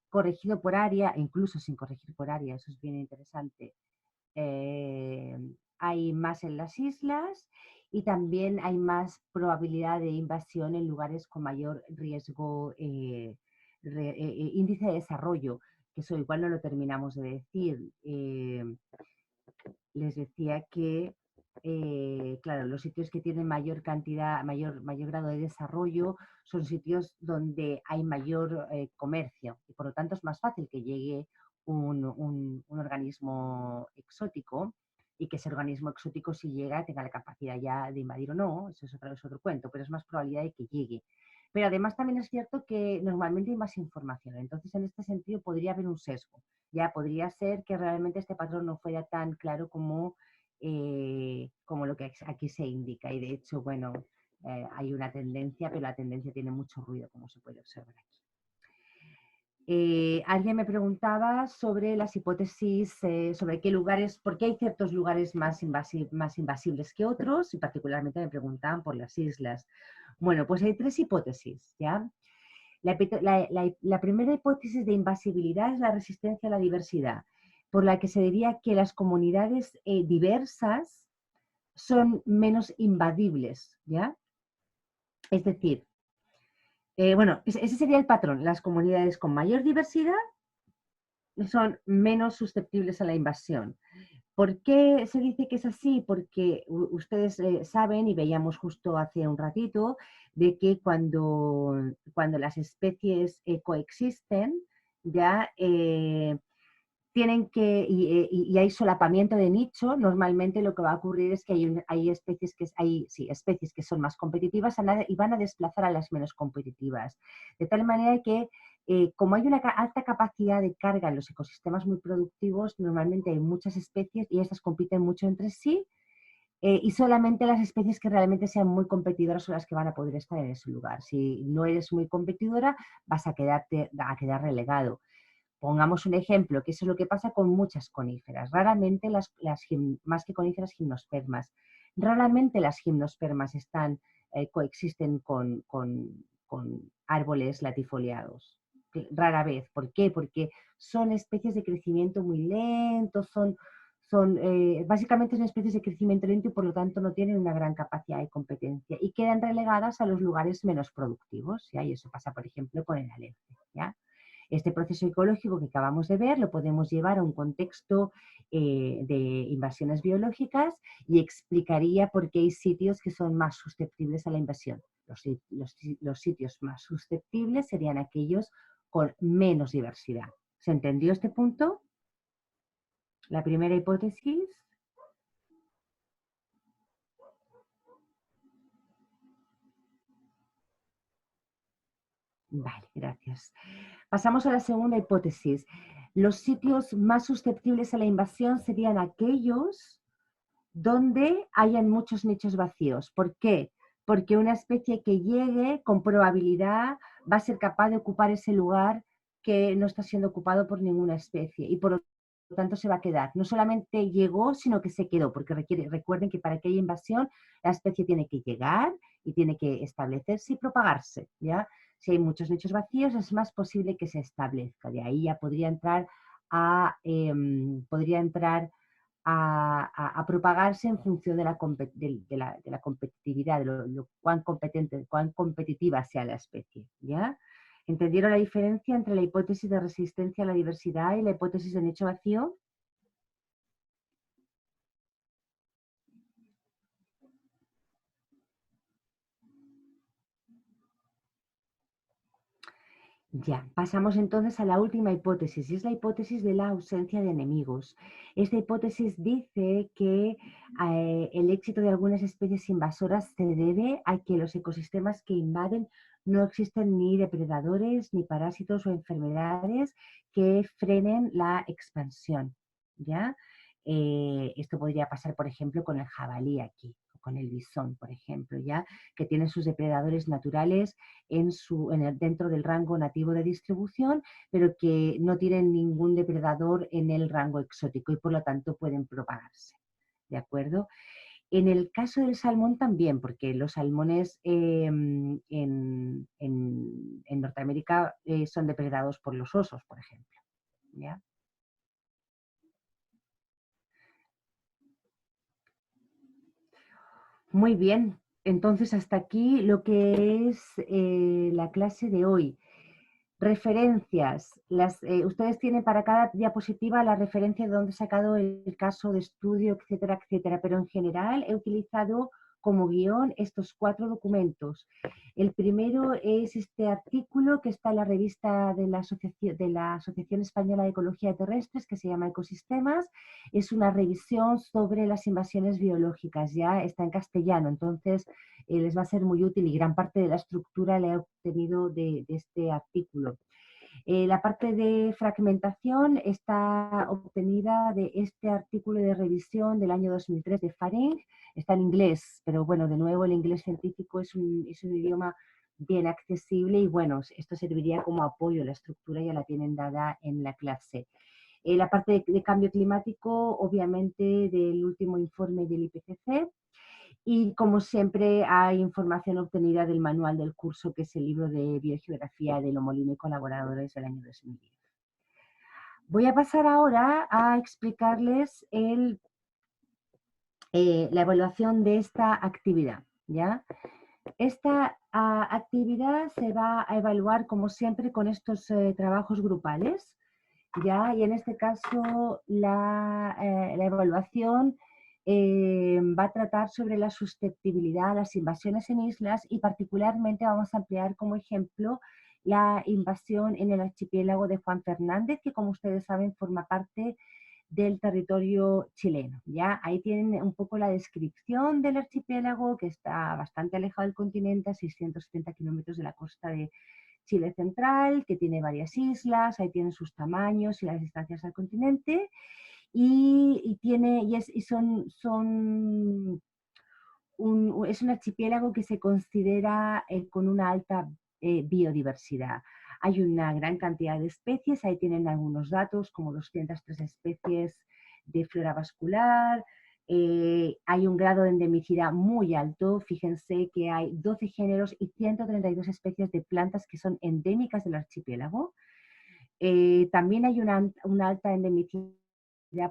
corregido por área, incluso sin corregir por área, eso es bien interesante, hay más en las islas y también hay más probabilidad de invasión en lugares con mayor riesgo, índice de desarrollo, que eso igual no lo terminamos de decir. Les decía que claro, los sitios que tienen mayor cantidad, mayor grado de desarrollo son sitios donde hay mayor comercio y por lo tanto es más fácil que llegue un organismo exótico y que ese organismo exótico, si llega, tenga la capacidad ya de invadir o no, eso es otro cuento, pero es más probabilidad de que llegue. Pero además también es cierto que normalmente hay más información, entonces en este sentido podría haber un sesgo. Ya podría ser que realmente este patrón no fuera tan claro como lo que aquí se indica. Y de hecho, bueno, hay una tendencia, pero la tendencia tiene mucho ruido, como se puede observar aquí. Alguien me preguntaba sobre las hipótesis, sobre qué lugares, por qué hay ciertos lugares más invasibles que otros, y particularmente me preguntaban por las islas. Bueno, pues hay 3 hipótesis, ¿ya? La primera hipótesis de invasibilidad es la resistencia a la diversidad, por la que se diría que las comunidades diversas son menos invadibles, ¿ya? Es decir, bueno, ese sería el patrón. Las comunidades con mayor diversidad son menos susceptibles a la invasión. ¿Por qué se dice que es así? Porque ustedes saben, y veíamos justo hace un ratito, de que cuando las especies coexisten, ya tienen que, y hay solapamiento de nicho, normalmente lo que va a ocurrir es que hay especies que son más competitivas y van a desplazar a las menos competitivas. De tal manera que, como hay una alta capacidad de carga en los ecosistemas muy productivos, normalmente hay muchas especies y estas compiten mucho entre sí, y solamente las especies que realmente sean muy competidoras son las que van a poder estar en ese lugar. Si no eres muy competidora, vas a quedar relegado. Pongamos un ejemplo, que eso es lo que pasa con muchas coníferas. Raramente más que coníferas, gimnospermas. Raramente las gimnospermas coexisten con árboles latifoliados. Rara vez. ¿Por qué? Porque son especies de crecimiento muy lento, básicamente son especies de crecimiento lento y por lo tanto no tienen una gran capacidad de competencia y quedan relegadas a los lugares menos productivos, ¿ya? Y eso pasa, por ejemplo, con el alerce, ¿ya? Este proceso ecológico que acabamos de ver lo podemos llevar a un contexto de invasiones biológicas y explicaría por qué hay sitios que son más susceptibles a la invasión. Los sitios más susceptibles serían aquellos con menos diversidad. ¿Se entendió este punto? La primera hipótesis. Vale, gracias. Pasamos a la segunda hipótesis. Los sitios más susceptibles a la invasión serían aquellos donde hayan muchos nichos vacíos. ¿Por qué? Porque una especie que llegue con probabilidad va a ser capaz de ocupar ese lugar que no está siendo ocupado por ninguna especie y por lo tanto se va a quedar. No solamente llegó, sino que se quedó, porque recuerden que para que haya invasión la especie tiene que llegar y tiene que establecerse y propagarse, ¿ya? Si hay muchos nichos vacíos es más posible que se establezca. De ahí ya podría entrar a propagarse en función de la competitividad, de cuán competitiva sea la especie, ¿ya? ¿Entendieron la diferencia entre la hipótesis de resistencia a la diversidad y la hipótesis de nicho vacío? Ya, pasamos entonces a la última hipótesis, y es la hipótesis de la ausencia de enemigos. Esta hipótesis dice que el éxito de algunas especies invasoras se debe a que los ecosistemas que invaden no existen ni depredadores, ni parásitos o enfermedades que frenen la expansión, ¿ya? Esto podría pasar, por ejemplo, con el jabalí aquí, o con el bisón, por ejemplo, ¿ya? Que tienen sus depredadores naturales dentro del rango nativo de distribución, pero que no tienen ningún depredador en el rango exótico y por lo tanto pueden propagarse. ¿De acuerdo? En el caso del salmón también, porque los salmones en Norteamérica son depredados por los osos, por ejemplo, ¿ya? Muy bien, entonces hasta aquí lo que es la clase de hoy. Referencias. Ustedes tienen para cada diapositiva la referencia de dónde he sacado el caso de estudio, etcétera, etcétera. Pero en general he utilizado como guión estos 4 documentos. El primero es este artículo que está en la revista de la Asociación Española de Ecología Terrestres, que se llama Ecosistemas. Es una revisión sobre las invasiones biológicas, ya está en castellano, entonces les va a ser muy útil y gran parte de la estructura la he obtenido de este artículo. La parte de fragmentación está obtenida de este artículo de revisión del año 2003 de Faring. Está en inglés, pero bueno, de nuevo el inglés científico es un idioma bien accesible y bueno, esto serviría como apoyo. La estructura ya la tienen dada en la clase. La parte de cambio climático, obviamente, del último informe del IPCC. Y como siempre hay información obtenida del manual del curso, que es el libro de biogeografía de Lomolino y colaboradores del año 2010. Voy a pasar ahora a explicarles la evaluación de esta actividad, ¿ya? Esta actividad se va a evaluar como siempre con estos trabajos grupales, ¿ya? Y en este caso la evaluación va a tratar sobre la susceptibilidad a las invasiones en islas y particularmente vamos a emplear como ejemplo la invasión en el archipiélago de Juan Fernández, que como ustedes saben forma parte del territorio chileno, ¿ya? Ahí tienen un poco la descripción del archipiélago, que está bastante alejado del continente, a 670 kilómetros de la costa de Chile central, que tiene varias islas, ahí tienen sus tamaños y las distancias al continente, es un archipiélago que se considera con una alta biodiversidad. Hay una gran cantidad de especies, ahí tienen algunos datos, como 203 especies de flora vascular, hay un grado de endemicidad muy alto, fíjense que hay 12 géneros y 132 especies de plantas que son endémicas del archipiélago. También hay una alta endemicidad,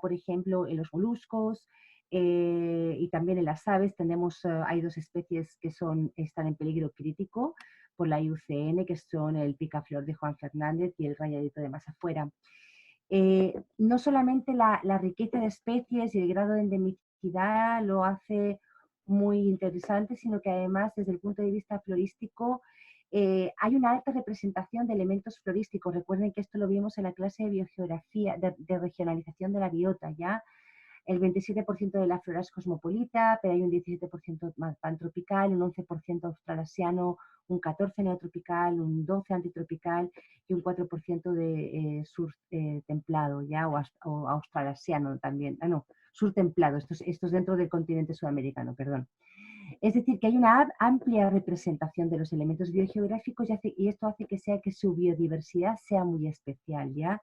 por ejemplo, en los moluscos y también en las aves. Hay 2 especies que están en peligro crítico por la IUCN, que son el picaflor de Juan Fernández y el rayadito de más afuera. No solamente la riqueza de especies y el grado de endemicidad lo hace muy interesante, sino que además desde el punto de vista florístico hay una alta representación de elementos florísticos. Recuerden que esto lo vimos en la clase de biogeografía, de regionalización de la biota, ¿ya? El 27% de la flora es cosmopolita, pero hay un 17% más pantropical, un 11% australasiano, un 14% neotropical, un 12% antitropical y un 4% de sur templado, ¿ya? O australasiano también. Sur templado, estos dentro del continente sudamericano, perdón. Es decir, que hay una amplia representación de los elementos biogeográficos y esto hace que su biodiversidad sea muy especial, ¿ya?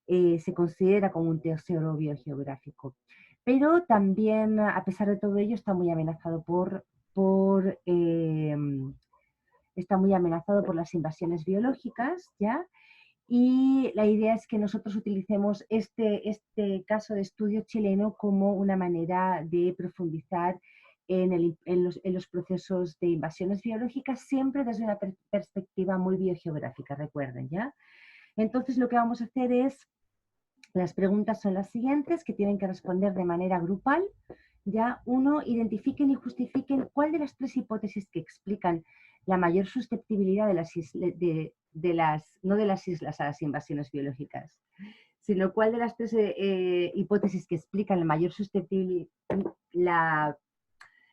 Se considera como un tesoro biogeográfico. Pero también, a pesar de todo ello, está muy amenazado por las invasiones biológicas, ¿ya? Y la idea es que nosotros utilicemos este caso de estudio chileno como una manera de profundizar en los procesos de invasiones biológicas, siempre desde una perspectiva muy biogeográfica, recuerden, ¿ya? Entonces lo que vamos a hacer es, las preguntas son las siguientes, que tienen que responder de manera grupal, ¿ya? 1, identifiquen y justifiquen cuál de las 3 hipótesis que explican la mayor susceptibilidad no de las islas a las invasiones biológicas, sino cuál de las 3 hipótesis que explican la mayor susceptibilidad,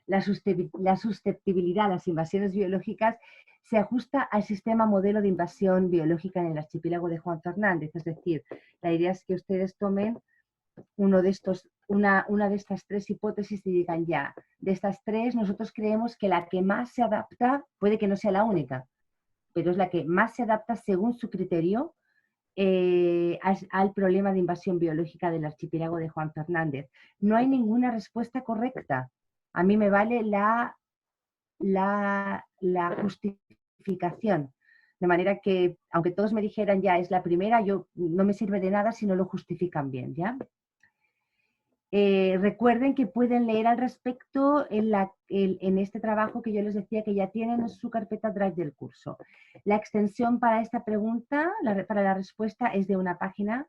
la susceptibilidad a las invasiones biológicas se ajusta al sistema modelo de invasión biológica en el archipiélago de Juan Fernández. Es decir, la idea es que ustedes tomen una de estas 3 hipótesis y digan ya, de estas 3 nosotros creemos que la que más se adapta, puede que no sea la única, pero es la que más se adapta según su criterio al problema de invasión biológica del archipiélago de Juan Fernández. No hay ninguna respuesta correcta. A mí me vale la justificación. De manera que, aunque todos me dijeran ya es la primera, no me sirve de nada si no lo justifican bien, ¿ya? Recuerden que pueden leer al respecto en este trabajo que yo les decía que ya tienen en su carpeta Drive del curso. La extensión para esta pregunta, para la respuesta, es de una página.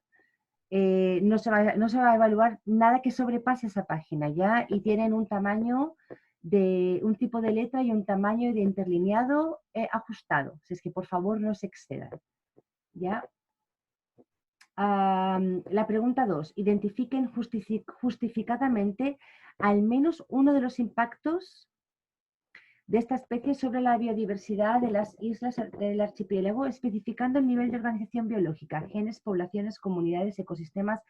No se va a evaluar nada que sobrepase esa página, ¿ya? Y tienen un tamaño de un tipo de letra y un tamaño de interlineado ajustado. Así es que por favor no se excedan, ¿ya? La pregunta 2. Identifiquen justificadamente al menos uno de los impactos de esta especie sobre la biodiversidad de las islas del archipiélago, especificando el nivel de organización biológica, genes, poblaciones, comunidades, ecosistemas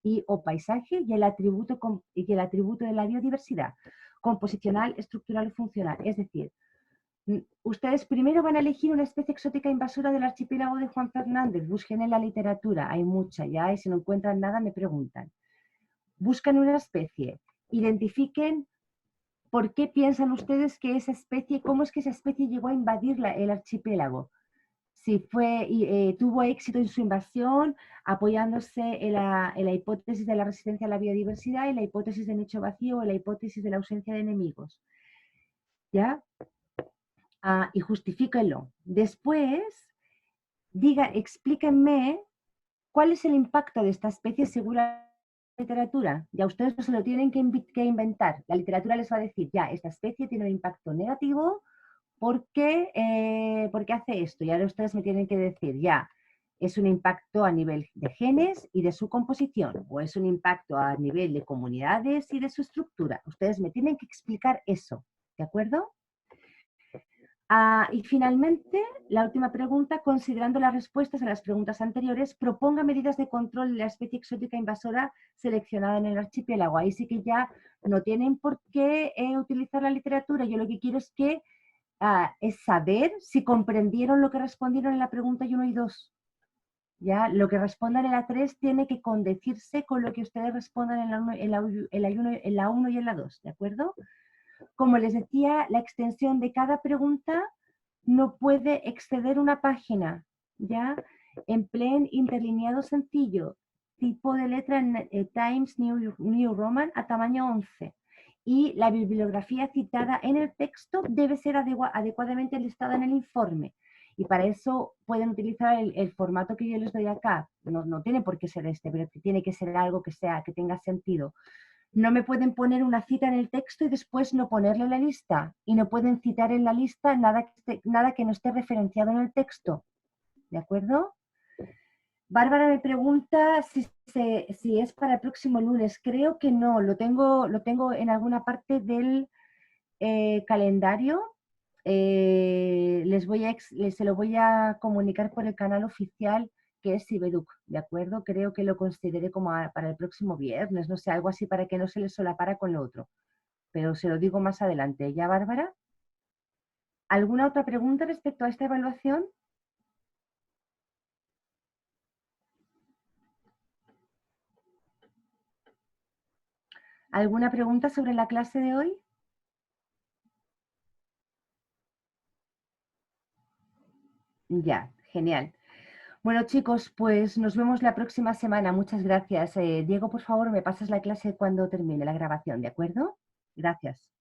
y o paisaje y el atributo de la biodiversidad, composicional, estructural y funcional. Es decir, ustedes primero van a elegir una especie exótica invasora del archipiélago de Juan Fernández. Busquen en la literatura, hay mucha ya, y si no encuentran nada me preguntan. Buscan una especie, identifiquen por qué piensan ustedes que esa especie, cómo es que esa especie llegó a invadir el archipiélago. Si tuvo éxito en su invasión, apoyándose en la hipótesis de la resistencia a la biodiversidad, en la hipótesis de nicho vacío o en la hipótesis de la ausencia de enemigos. ¿Ya? Y justifíquenlo. Después, explíquenme cuál es el impacto de esta especie según la literatura. Ya ustedes no se lo tienen que inventar. La literatura les va a decir, ya, esta especie tiene un impacto negativo porque hace esto. Y ahora ustedes me tienen que decir, ya, es un impacto a nivel de genes y de su composición, o es un impacto a nivel de comunidades y de su estructura. Ustedes me tienen que explicar eso, ¿de acuerdo? Y finalmente, la última pregunta, considerando las respuestas a las preguntas anteriores, proponga medidas de control de la especie exótica invasora seleccionada en el archipiélago. Ahí sí que ya no tienen por qué utilizar la literatura. Yo lo que quiero es saber si comprendieron lo que respondieron en la pregunta 1 y 2. ¿Ya? Lo que respondan en la 3 tiene que condecirse con lo que ustedes respondan en la 1 y en la 2, ¿de acuerdo? Como les decía, la extensión de cada pregunta no puede exceder una página, ¿ya? Empleen interlineado sencillo, tipo de letra en Times New Roman a tamaño 11. Y la bibliografía citada en el texto debe ser adecuadamente listada en el informe. Y para eso pueden utilizar el formato que yo les doy acá. No tiene por qué ser este, pero tiene que ser algo que tenga sentido. No me pueden poner una cita en el texto y después no ponerle en la lista. Y no pueden citar en la lista nada que no esté referenciado en el texto. ¿De acuerdo? Bárbara me pregunta si es para el próximo lunes. Creo que no. Lo tengo en alguna parte del calendario. Se lo voy a comunicar por el canal oficial que es Cibeduc, ¿de acuerdo? Creo que lo consideré como para el próximo viernes, no sé, algo así para que no se les solapara con lo otro. Pero se lo digo más adelante. ¿Ya, Bárbara? ¿Alguna otra pregunta respecto a esta evaluación? ¿Alguna pregunta sobre la clase de hoy? Ya, genial. Bueno, chicos, pues nos vemos la próxima semana. Muchas gracias. Diego, por favor, me pasas la clase cuando termine la grabación, ¿de acuerdo? Gracias.